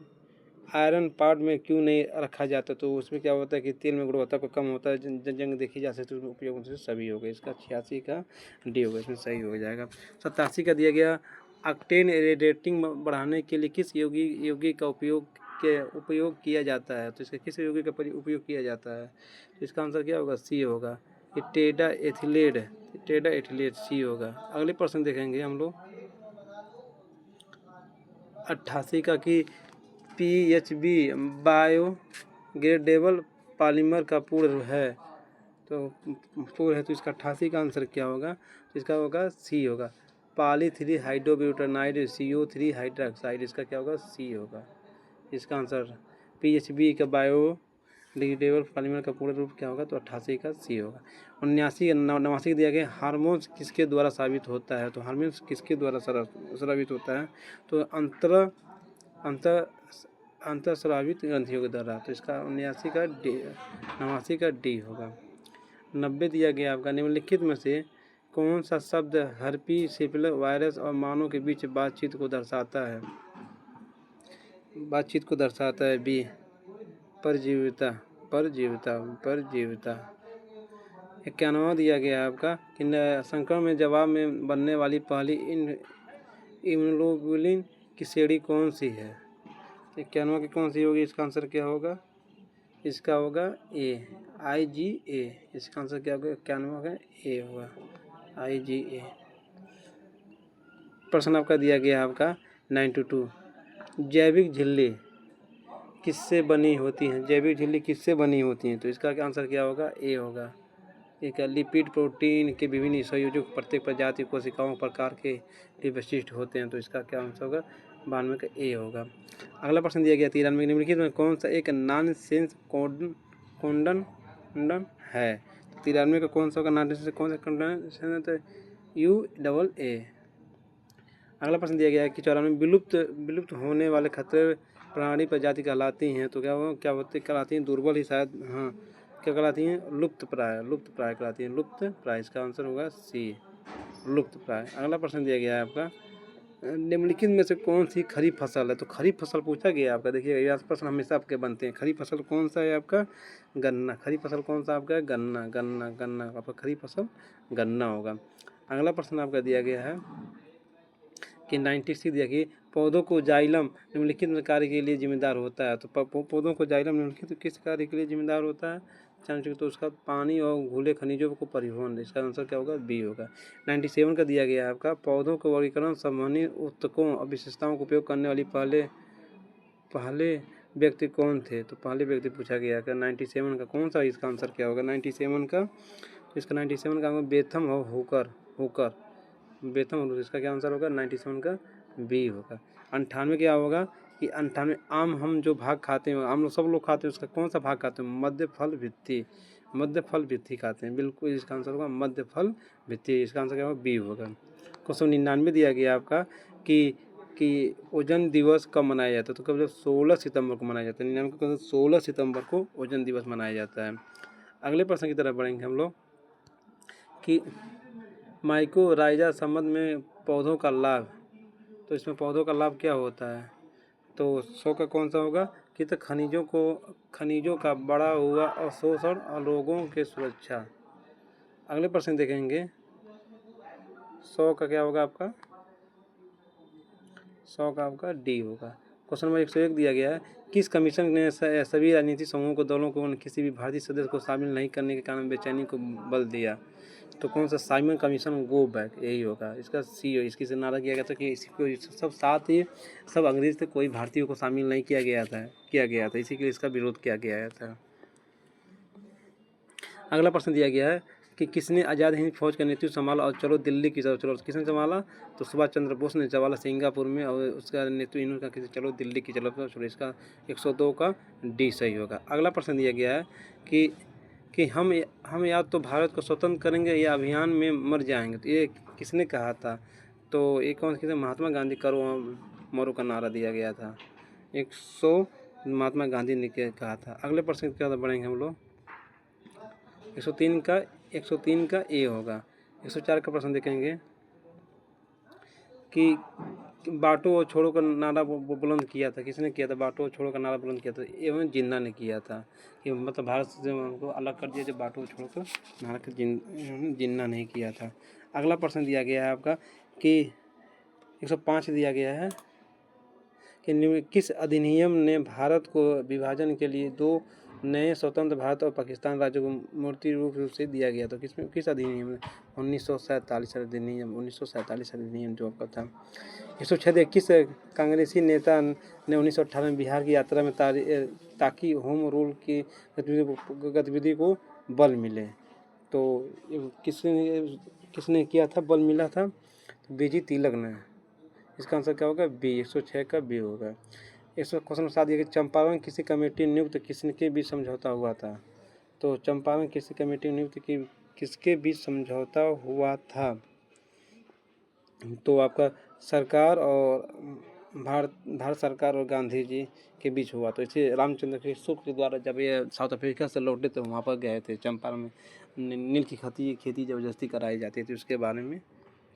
आयरन पार्ट में क्यों नहीं रखा जाता। तो उसमें क्या होता है कि तेल में गुणवत्ता को कम होता है जंग देखी जा सकती है उसमें उपयोग उनसे सभी हो गए। इसका 86 का डी होगा। इसमें सही हो जाएगा। 87 का दिया गया ऑक्टेन रेटिंग बढ़ाने के लिए किस यौगिक का उपयोग किया जाता है। तो इसका किस यौगिक का उपयोग किया जाता है। तो इसका आंसर क्या होगा सी होगा कि टेडा एथिलेट सी होगा। अगले प्रश्न देखेंगे हम लोग। 88 का कि PHB बायोडिग्रेडेबल पॉलीमर का पूर्ण है, तो पूर्ण है, तो इसका 88 का आंसर क्या होगा? तो इसका होगा सी होगा, पॉली 3 हाइड्रोब्यूटानाइड CO3 हाइड्रोक्साइड, इसका क्या होगा? सी होगा इसका आंसर। PHB का बायोडिग्रेडेबल पॉलीमर का पूर्ण रूप क्या होगा? तो 88 का सी होगा। 89 दिया गया, हार्मोन्स किसके द्वारा साबित होता है? तो हार्मोन्स किसके द्वारा स्रावित होता है? तो अंतःस्रावित ग्रंथियों के द्वारा, तो इसका 89 का डी होगा। 90 दिया गया आपका, निम्नलिखित में से कौन सा शब्द हर्पीस सिफिलिस वायरस और मानव के बीच बातचीत को दर्शाता है? बी, परजीविता। 91 दिया गया है आपका कि संक्रमण में जवाब में बनने वाली पहली इम्यूनोग्लोबुलिन की श्रेणी कौन सी है? 91 की कौन सी होगी? इसका आंसर क्या होगा? इसका होगा ए, IgA। इसका आंसर क्या होगा? 91 का ए होगा, IgA। प्रश्न आपका दिया गया आपका 92, जैविक झिल्ली किससे बनी होती हैं? जैविक झिल्ली किससे बनी होती हैं? तो इसका आंसर क्या होगा? ए होगा। एक लिपिड प्रोटीन के विभिन्न संयोजक प्रत्येक प्रजाति कोशिकाओं प्रकार के लिए विशिष्ट होते हैं, तो इसका क्या आंसर होगा? 92 का ए होगा। अगला प्रश्न दिया गया 93, निम्नलिखित में कौन सा एक नॉन सेंस कोंडन है? 93 का कौन सा होगा? नॉन सेंस कौन सा कोंडन? तो UAA। अगला प्रश्न दिया गया है कि 94 विलुप्त होने वाले खतरे प्राणी प्रजाति कहलाती हैं, तो क्या होती कहलाती हैं? दुर्बल ही शायद, हाँ, क्या कहलाती हैं? लुप्त प्राय कहलाती हैं, लुप्त प्राय। इसका आंसर होगा सी, लुप्त प्राय। अगला प्रश्न दिया गया है आपका, निम्नलिखित में से कौन सी खरीफ फसल है? तो खरीफ फसल पूछा गया है आपका। देखिए यह प्रश्न हमेशा आपके बनते हैं। खरीफ फसल कौन सा है आपका? गन्ना। खरीफ फसल कौन सा आपका? गन्ना आपका खरीफ फसल गन्ना होगा। अगला प्रश्न आपका दिया गया है कि 96 दिया कि पौधों को जाइलम निम्नलिखित कार्य के लिए जिम्मेदार होता है, तो पौधों को जाइलम निम्नलिखित किस कार्य के लिए जिम्मेदार होता है? तो उसका पानी और घुले खनिजों को परिवहन, इसका आंसर क्या होगा? बी होगा। 97 का दिया गया है आपका, पौधों को वर्गीकरण संबंधी ऊतकों और विशेषताओं का उपयोग करने वाली पहले व्यक्ति कौन थे? तो पहले व्यक्ति पूछा गया है 97 का कौन सा? इसका आंसर क्या होगा 97 का? तो इसका 97 का बेथम और हुकर बेथम, इसका क्या आंसर होगा? 97 का बी होगा। 98 क्या होगा कि 98 आम हम जो भाग खाते हैं, आम सब लोग खाते हैं, उसका कौन सा भाग खाते हैं? मध्य फल भित्ति खाते हैं, बिल्कुल इसका आंसर होगा मध्य फल भित्ति। इसका आंसर क्या होगा? बी होगा। क्वेश्चन 99 दिया गया आपका कि ओजोन दिवस कब मनाया जाता है? तो कब? 16 सितंबर को मनाया जाता है। 99 को 16 सितंबर को ओजोन दिवस मनाया जाता है। अगले प्रश्न की तरफ बढ़ेंगे हम लोग कि माइकोराइजा संबंध में पौधों का लाभ, तो इसमें पौधों का लाभ क्या होता है? तो 100 का कौन सा होगा कि तो खनिजों का बढ़ा हुआ अवशोषण और रोगों के सुरक्षा। अगले प्रश्न देखेंगे 100 का क्या होगा आपका? 100 का आपका डी होगा। क्वेश्चन नंबर 101 दिया गया है, किस कमीशन ने सभी राजनीतिक समूहों को दलों को किसी भी भारतीय सदस्य को शामिल नहीं करने के कारण बेचैनी को बल दिया? तो कौन सा? साइमन कमीशन गो बैक, यही होगा। इसका सी हो। इसकी से नारा किया गया था कि इसको सब साथ ही सब अंग्रेज थे, कोई भारतीयों को शामिल नहीं किया गया था, इसी के लिए इसका विरोध किया गया था। अगला प्रश्न दिया गया है कि किसने आज़ाद हिंद फौज का नेतृत्व संभाला और चलो दिल्ली की तरफ चलो? किसने संभाला? तो सुभाष चंद्र बोस ने संभाला सिंगापुर में, और उसका नेतृत्व इन्होंने किसी चलो दिल्ली की तरफ चलो। इसका 102 का डी सही होगा। अगला प्रश्न दिया गया है कि हम या तो भारत को स्वतंत्र करेंगे या अभियान में मर जाएंगे, तो ये किसने कहा था? तो एक कौन किसने? महात्मा गांधी करो मरो का नारा दिया गया था। 100 महात्मा गांधी ने कहा था। अगले प्रश्न की तरफ बढ़ेंगे हम लोग। 103 का ए होगा। 104 का प्रश्न देखेंगे कि बांटो और छोड़ो का नारा बुलंद किया था, किसने किया था? बांटो और छोड़ो का नारा बुलंद किया था, एवं जिन्ना ने किया था। कि मतलब भारत से उनको अलग कर दिया, जब बांटो और छोड़ो का नारा जिन्ना नहीं किया था। अगला प्रश्न दिया गया है आपका कि 105 दिया गया है कि किस अधिनियम ने भारत को विभाजन के लिए 2 नए स्वतंत्र भारत और पाकिस्तान राज्यों को मूर्ति रूप से दिया गया। तो किस अधिनियम में? 1947 अधिनियम, 1947 अधिनियम जो आपका था। 106 किस कांग्रेसी नेता ने 1918 में बिहार की यात्रा में ताकि होम रूल की गतिविधि को बल मिले? तो किसने किया था, बल मिला था? तो बीजी तिलक ने। इसका आंसर क्या होगा? बी, 106 का बी होगा। 107 ये कि चंपारण किसी कमेटी नियुक्त किसके बीच समझौता हुआ था? तो चंपारण किसी कमेटी नियुक्त की किसके बीच समझौता हुआ था? तो आपका सरकार और भारत सरकार और गांधी जी के बीच हुआ। तो इसे रामचंद्र के शुक्ल के द्वारा जब ये साउथ अफ्रीका से लौटे तो वहाँ पर गए थे। चंपारण में नील की खेती ज़बरदस्ती कराई जाती थी, उसके बारे में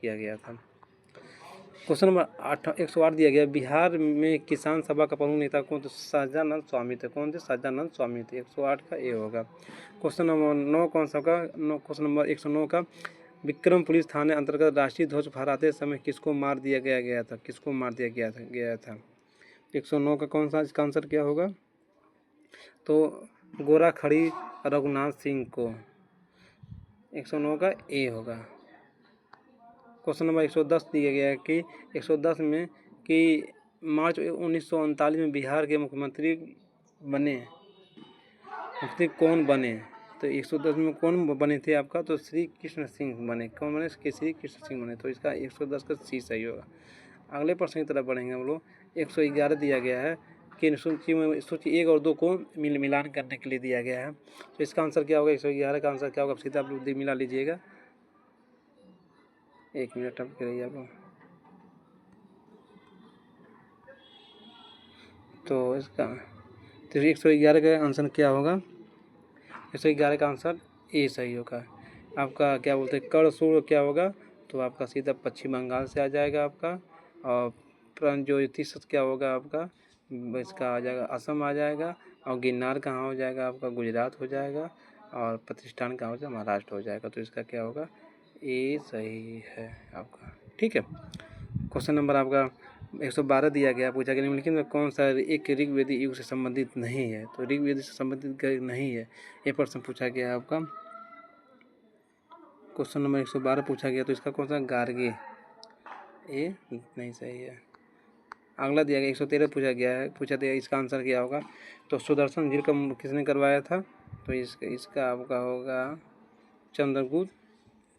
किया गया था। क्वेश्चन नंबर 108 दिया गया, बिहार में किसान सभा का प्रमुख नेता कौन थे? सहजानंद स्वामी थे। कौन थे? सहजानंद स्वामी थे। 108 का ए होगा। क्वेश्चन नंबर 9 कौन सा होगा? क्वेश्चन नंबर 109 का, विक्रम पुलिस थाने अंतर्गत राष्ट्रीय ध्वज फहराते समय किसको मार दिया गया था? किसको मार दिया गया था? 109 का कौन सा, इसका आंसर क्या होगा? तो गोरा खड़ी रघुनाथ सिंह को। 109 का ए होगा। क्वेश्चन नंबर 110 दिया गया है कि 110 में कि मार्च 1939 में बिहार के मुख्यमंत्री कौन बने? तो 110 में कौन बने थे आपका? तो श्री कृष्ण सिंह बने। कौन बने? श्री कृष्ण सिंह बने। तो इसका 110 का सी सही होगा। अगले प्रश्न की तरफ बढ़ेंगे हम लोग। 111 दिया गया है कि सूची 1 और 2 को मिलान करने के लिए दिया गया है। तो इसका आंसर क्या होगा? 111 का आंसर क्या होगा? सीधा आप लोग मिला लीजिएगा। 1 मिनट अब करिए आप लोग। तो इसका 111 का आंसर क्या होगा? 111 का आंसर ए सही होगा। आपका क्या बोलते हैं, करसूर क्या होगा? तो आपका सीधा पश्चिम बंगाल से आ जाएगा आपका। और प्राणज्योतिष क्या होगा आपका? इसका आ जाएगा असम आ जाएगा। और गिरनार कहाँ हो जाएगा आपका? गुजरात हो जाएगा। और प्रतिष्ठान कहाँ हो जाएगा? महाराष्ट्र हो जाएगा। तो इसका क्या होगा? ए सही है आपका। ठीक है। क्वेश्चन नंबर आपका 112 दिया गया, पूछा गया निम्नलिखित में कौन सा एक ऋग्वेदी युग से संबंधित नहीं है? तो ऋग्वेद से संबंधित नहीं है, ये प्रश्न पूछा गया है आपका। क्वेश्चन नंबर 112 पूछा गया, तो इसका कौन सा? गार्गी, ये नहीं सही है। अगला दिया गया 113 पूछा गया, इसका आंसर क्या होगा? तो सुदर्शन झील का किसने करवाया था? तो इसका आपका होगा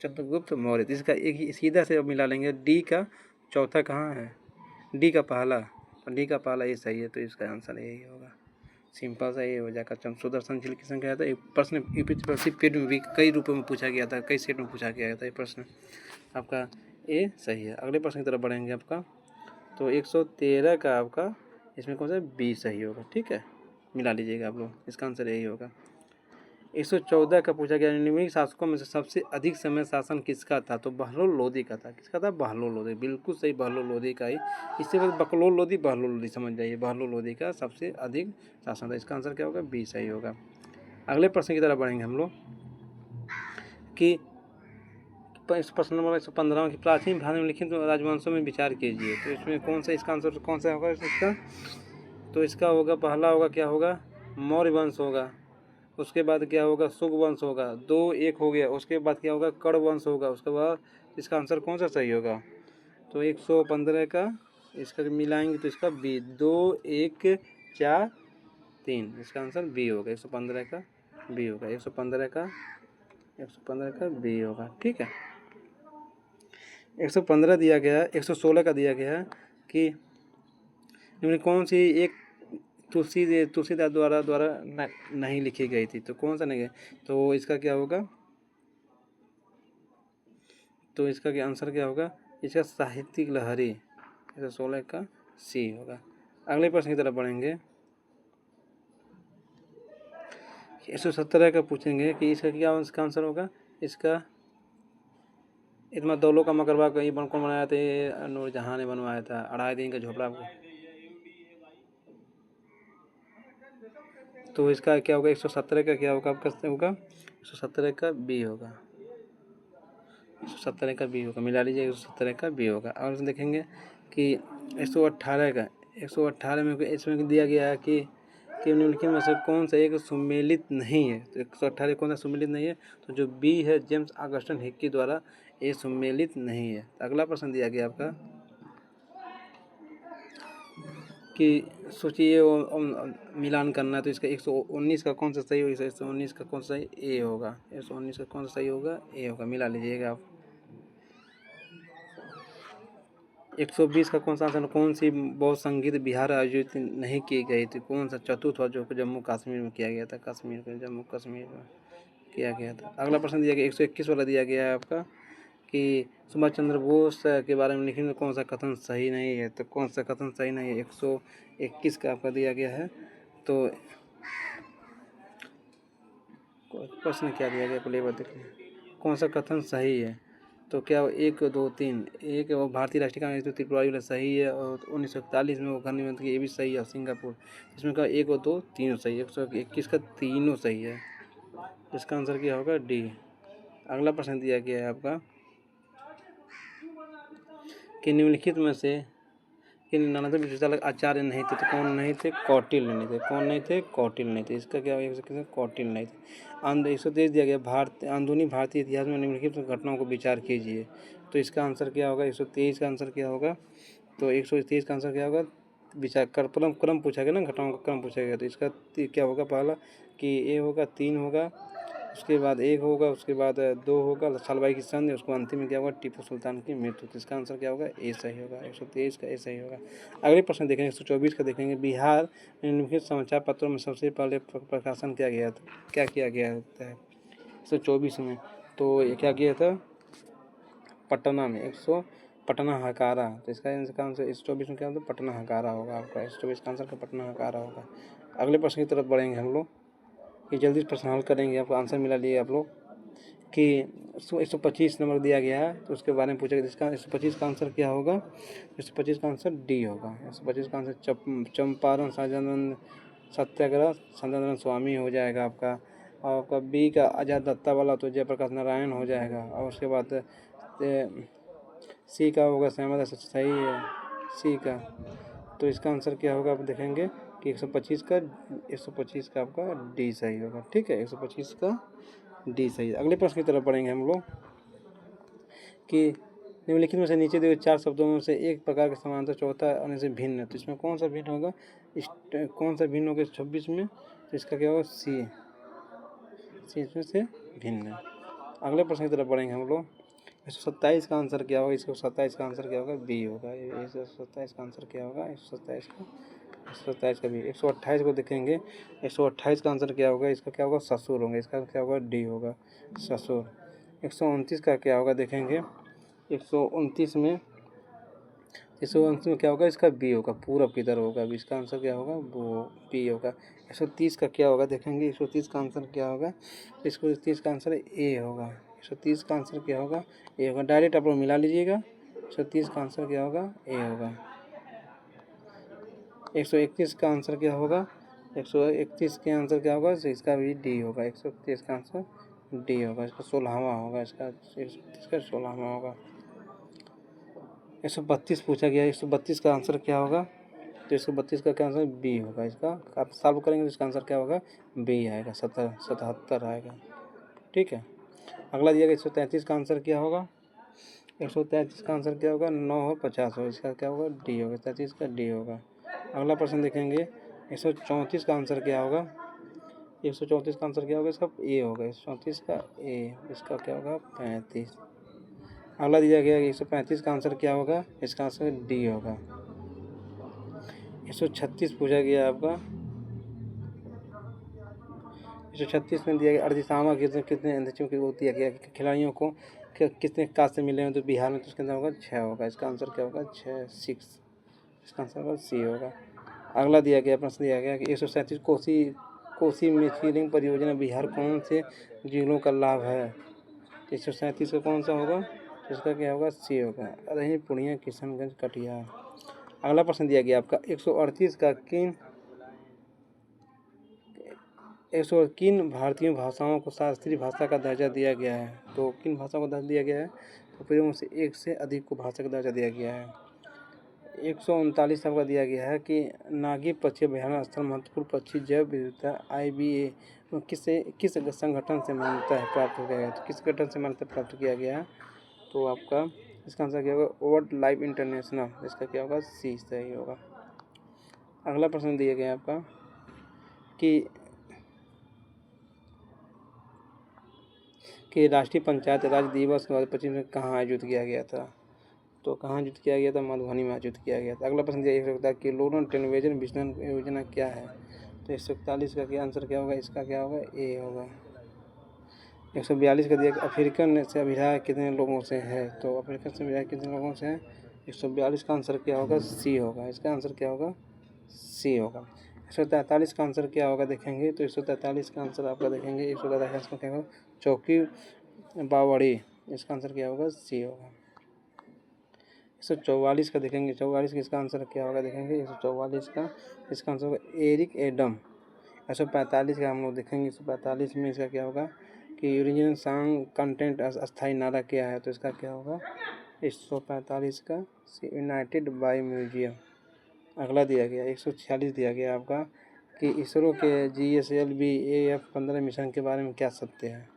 चंद्रगुप्त मौर्य। तो इसका एक सीधा से मिला लेंगे। डी का चौथा कहाँ है? डी का पहला, ये सही है। तो इसका आंसर यही होगा। सिंपल सा ये हो जाएगा। सुदर्शन झील किसने कहा था? एक प्रश्न यूपीएससी पेड में भी कई रूपों में पूछा गया था, कई सेट में पूछा गया था ये प्रश्न। आपका ए सही है। अगले प्रश्न की तरफ बढ़ेंगे आपका। तो 113 का आपका इसमें कौन सा? बी सही होगा। ठीक है, मिला लीजिएगा आप लोग, इसका आंसर यही होगा। 114 का पूछा गया, निम्नलिखित शासकों में से सबसे अधिक समय शासन किसका था? तो बहलोल लोधी का था। किसका था? बहलोल लोधी। बिल्कुल सही, बहलोल लोधी का ही। इससे बाद बकलोल लोधी, बहलोल लोधी समझ जाइए। बहलोल लोधी का सबसे अधिक शासन था। इसका आंसर क्या होगा? बी सही होगा। अगले प्रश्न की तरफ बढ़ेंगे हम लोग कि प्रश्न नंबर 115 की प्राचीन भारत में लिखित राजवंशों में विचार कीजिए। तो इसमें कौन सा, इसका आंसर कौन सा होगा इसका? तो इसका होगा पहला होगा क्या होगा? मौर्य वंश होगा। उसके बाद क्या होगा? शुंग वंश होगा। 2 1 हो गया। उसके बाद क्या होगा? कर्ण वंश होगा। उसके बाद इसका आंसर कौन सा सही होगा? तो 115 का इसका मिलाएंगे तो इसका बी, 2 1 4 3, इसका आंसर बी होगा। 115 का बी होगा। 115 का बी होगा। ठीक है। 115 दिया गया है। 116 का दिया गया है कि निम्न कौन सी एक तुलसीदास द्वारा नहीं लिखी गई थी? तो कौन सा नहीं है? तो इसका क्या होगा? तो इसका क्या आंसर क्या होगा? इसका साहित्यिक लहरी। 116 का सी होगा। अगले प्रश्न की तरफ बढ़ेंगे। 117 का पूछेंगे कि इसका क्या, इसका आंसर होगा? इसका इतना दौलों का मकबरा कहीं कौन बनाया था? ये नूरजहां ने बनवाया था। 2.5 दिन का झोपड़ा को। तो इसका क्या होगा? 117 का क्या होगा आपका? होगा 117 का बी होगा। 117 का बी होगा, मिला लीजिए। 117 का बी होगा। और देखेंगे कि 118 में इसमें दिया गया है कि कि निम्नलिखित में से कौन सा एक सुमेलित नहीं है। तो 118 कौन सा सुमेलित नहीं है, तो जो बी है जेम्स ऑगस्टिन हिक्की द्वारा ये सुमेलित नहीं है। अगला प्रश्न दिया गया आपका कि सोचिए मिलान करना है, तो इसका 119 का कौन सा सही होगा, 119 का कौन सा सही ए होगा, 119 का कौन सा सही होगा ए होगा, मिला लीजिएगा आप। 120 का कौन सा आंसर, कौन सी बहुत संगीत बिहार आयोजित नहीं की गई थी, कौन सा चतुर्थ जो जम्मू कश्मीर में किया गया था, कश्मीर में जम्मू कश्मीर में किया गया था। अगला प्रश्न दिया गया 121 वाला दिया गया है आपका कि सुभाष चंद्र बोस के बारे में लिखने में कौन सा कथन सही नहीं है, तो कौन सा कथन सही नहीं है 121 का आपका दिया गया है। तो प्रश्न क्या दिया गया पहले बात देखिए, कौन सा कथन सही है, तो क्या 1 2 3 एक वो भारतीय राष्ट्रीय कांग्रेस तो त्रिपुरारी वाला सही है, और 1941 में वो घर निबंध की ये भी सही है, और सिंगापुर इसमें का 1 और 2 तीनों सही है, 121 का तीनों सही है, इसका आंसर क्या होगा डी। अगला प्रश्न दिया गया है आपका कि निम्नलिखित में से कि नालंदा विश्वविद्यालय आचार्य नहीं थे, तो कौन नहीं थे, कौटिल्य नहीं थे, कौन नहीं थे, कौटिल्य नहीं थे, इसका क्या होगा, कौटिल्य नहीं थे। 123 दिया गया अंदरूनी भारतीय इतिहास में निम्नलिखित घटनाओं को विचार कीजिए, तो इसका आंसर क्या होगा, 123 का आंसर क्या होगा, तो 123 का आंसर क्या होगा, विचार कर क्रम पूछा गया ना, घटनाओं का क्रम पूछा गया, तो इसका क्या होगा, पहला कि ए होगा, 3 होगा, उसके बाद 1 होगा, उसके बाद 2 होगा सालबाई की संधि, उसको अंतिम में क्या होगा टीपू सुल्तान की मृत्यु, तो इसका आंसर क्या होगा ए सही होगा, 123 का ए सही होगा। अगले प्रश्न देखेंगे 124 का देखेंगे, बिहार निम्नलिखित समाचार पत्रों में सबसे पहले प्रकाशन किया गया था, क्या किया गया है 124 में, तो ये क्या किया था पटना में, पटना हकारा, तो इसका आंसर 124 में क्या होता है पटना हकारा होगा आपका, 124 का आंसर का पटना हकारा होगा। अगले प्रश्न की तरफ बढ़ेंगे हम लोग कि जल्दी प्रश्न हल करेंगे, आपको आंसर मिला लिए आप लोग कि 125 नंबर दिया गया है, तो उसके बारे में पूछा गया, इसका 125 का आंसर क्या होगा, 125 का आंसर डी होगा, 125 का आंसर चंपारण सत्याग्रह सदानंद स्वामी हो जाएगा आपका, और आपका बी का आजाद दत्ता वाला तो जयप्रकाश नारायण हो जाएगा, और उसके बाद सी का होगा श्यामा दास सही है सी का, तो इसका आंसर क्या होगा आप देखेंगे कि 125 का आपका डी सही होगा, ठीक है 125 का डी सही है। अगले प्रश्न की तरफ पढ़ेंगे हम लोग कि निम्नलिखित में से नीचे दिए 4 शब्दों में से एक प्रकार के समानांतर चौथा अन्य से भिन्न है, तो इसमें कौन सा भिन्न होगा, कौन सा भिन्न होगा 26 में, तो इसका क्या होगा सी इसमें से भिन्न है। अगले प्रश्न की तरफ पढ़ेंगे हम लोग 127 का आंसर क्या होगा, 127 का आंसर क्या होगा बी होगा, 127 का आंसर क्या होगा 127 का बी। 128 को देखेंगे, 128 का आंसर क्या होगा, इसका क्या होगा ससुर होगा, इसका क्या होगा डी होगा ससुर। 129 का क्या होगा देखेंगे, 129 में क्या होगा, इसका बी होगा पूरब की तरफ होगा, इसका आंसर क्या होगा वो बी होगा। 130 का क्या होगा देखेंगे, 130 का आंसर क्या होगा, 130 का आंसर ए होगा, 130 का आंसर क्या होगा ए होगा, डायरेक्ट आप लोग मिला लीजिएगा, 130 का आंसर क्या होगा ए होगा। 131 का आंसर क्या होगा, 131 के आंसर क्या होगा, इसका भी डी होगा, 131 का आंसर डी होगा, इसका 16वां होगा, इसका 16वां होगा। 132 पूछा गया, 132 का आंसर क्या होगा, तो 132 का क्या आंसर बी होगा, इसका आप सॉल्व करेंगे तो इसका आंसर क्या होगा बी आएगा, 77 आएगा, ठीक है। अगला दिया गया 133 का आंसर क्या होगा, 133 का आंसर क्या होगा 9 और 50 होगा, इसका क्या होगा डी होगा, 33 का डी होगा। अगला प्रश्न देखेंगे 134 का आंसर क्या होगा, 134 का आंसर क्या होगा, इसका ए होगा, 134 का ए, इसका क्या होगा 35। अगला दिया गया 135 का आंसर क्या होगा, इसका आंसर डी होगा। 136 पूछा गया आपका, 136 में दिया गया अर्धसामा कितने की होती है, खिलाड़ियों को कितने कास्ट से मिले हैं, तो बिहार में तो उसके अंदर होगा 6 होगा, इसका आंसर क्या होगा 6 इसका आंसर होगा सी होगा। अगला दिया गया प्रश्न दिया गया कि 137 कोसी मेचिलिंग परियोजना बिहार कौन से जिलों का लाभ है, 137 का कौन सा होगा, तो इसका क्या होगा सी होगा, रही पूर्णिया किशनगंज कटिहार। अगला प्रश्न दिया गया आपका 138 का किन भारतीय भाषाओं को शास्त्रीय भाषा का दर्जा दिया गया है, तो किन भाषाओं को दर्जा दिया गया है, तो फिर उनसे एक से अधिक को भाषा का दर्जा दिया गया है। 139 आपका दिया गया है कि नागी पक्षी अभयारण्य स्थल महत्वपूर्ण पक्षी जैव विविधता IBA किस संगठन से मान्यता है प्राप्त हो गया है, तो किस संगठन से मान्यता प्राप्त किया गया है, तो आपका इसका आंसर क्या होगा वर्ल्ड लाइफ इंटरनेशनल, इसका क्या होगा सी सही होगा। अगला प्रश्न दिया गया है आपका कि राष्ट्रीय पंचायत राज दिवस 2025 में कहाँ आयोजित किया गया था, तो कहाँ आयोजित किया गया था, मधुबनी में आयोजित किया गया था। अगला प्रश्न दिया गया कि लोन टेलीविजन विजन योजना क्या है, तो 141 का क्या आंसर क्या होगा, इसका क्या होगा ए होगा। 142 का दिया कि अफ्रीकन से अभिधाय कितने लोगों से है, तो अफ्रीकन से अभिधाय कितने लोगों से है, 142 का आंसर क्या होगा सी होगा, इसका आंसर क्या होगा सी होगा। 143 का आंसर क्या होगा देखेंगे, तो 143 का आंसर आपका देखेंगे 143 का क्या होगा चौकी बावड़ी, इसका आंसर क्या होगा सी होगा। 144 का देखेंगे, 44 का इसका आंसर क्या होगा देखेंगे 144 का इसका आंसर होगा एरिक एडम। 145 का हम लोग देखेंगे, 145 में इसका क्या होगा कि ओरिजिनल सॉन्ग कंटेंट अस्थाई नारा क्या है, तो इसका क्या होगा 145 का यूनाइटेड बाय म्यूजियम। अगला दिया गया 146 दिया गया आपका कि इसरो के GSLV AF-15 मिशन के बारे में क्या सत्य है,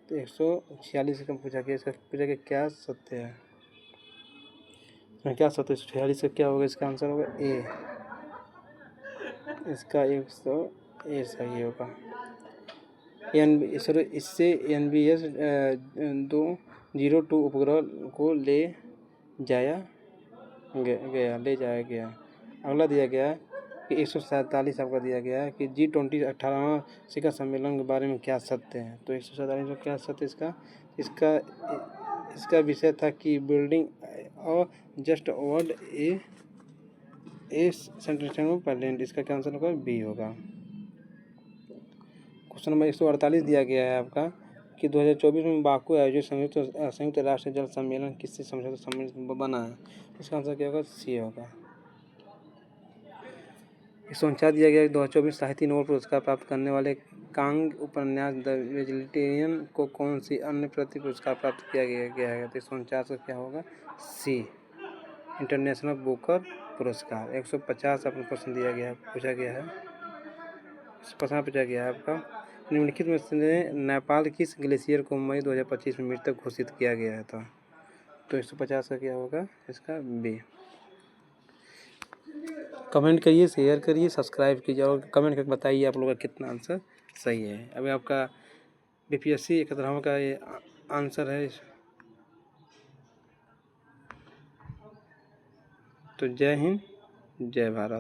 तो 146 का पूछा गया, इसका पूछा गया क्या सत्य है, क्या सत्य 146 का क्या होगा, इसका आंसर होगा ए, इसका 100 ए सही होगा। इससे NBS 202 उपग्रह को ले जाया गया। अगला दिया गया है कि 147 आपका दिया गया है कि G20 18वां शिखर सम्मेलन के बारे में क्या सत्य है, तो 147 में क्या सत्य इसका विषय था कि बिल्डिंग और जस्ट वर्ड ए सेंट्रेशन पैलेंट, इसका क्या आंसर होगा बी होगा। क्वेश्चन नंबर 148 दिया गया है आपका कि 2024 में बाकू आयोजित संयुक्त राष्ट्र जल सम्मेलन किससे समझौता सम्मेलन बना है, इसका आंसर क्या होगा सी होगा। 149 दिया गया 2024 साहित्य नोबेल पुरस्कार प्राप्त करने वाले कांग उपन्यास द वेजिटेरियन को कौन सी अन्य प्रति पुरस्कार प्राप्त किया गया है, तो 149 का क्या होगा सी इंटरनेशनल बुकर पुरस्कार। 150 आपको प्रश्न दिया गया है पूछा गया है आपका निम्नलिखित में से नेपाल किस ग्लेशियर को मई 2025 में मृतक घोषित किया गया था, तो 150 का क्या होगा इसका बी। कमेंट करिए, शेयर करिए, सब्सक्राइब कीजिए और कमेंट करके बताइए आप लोगों का कितना आंसर सही है। अभी आपका BPSC 11वां का ये आंसर है, तो जय हिंद जय भारत।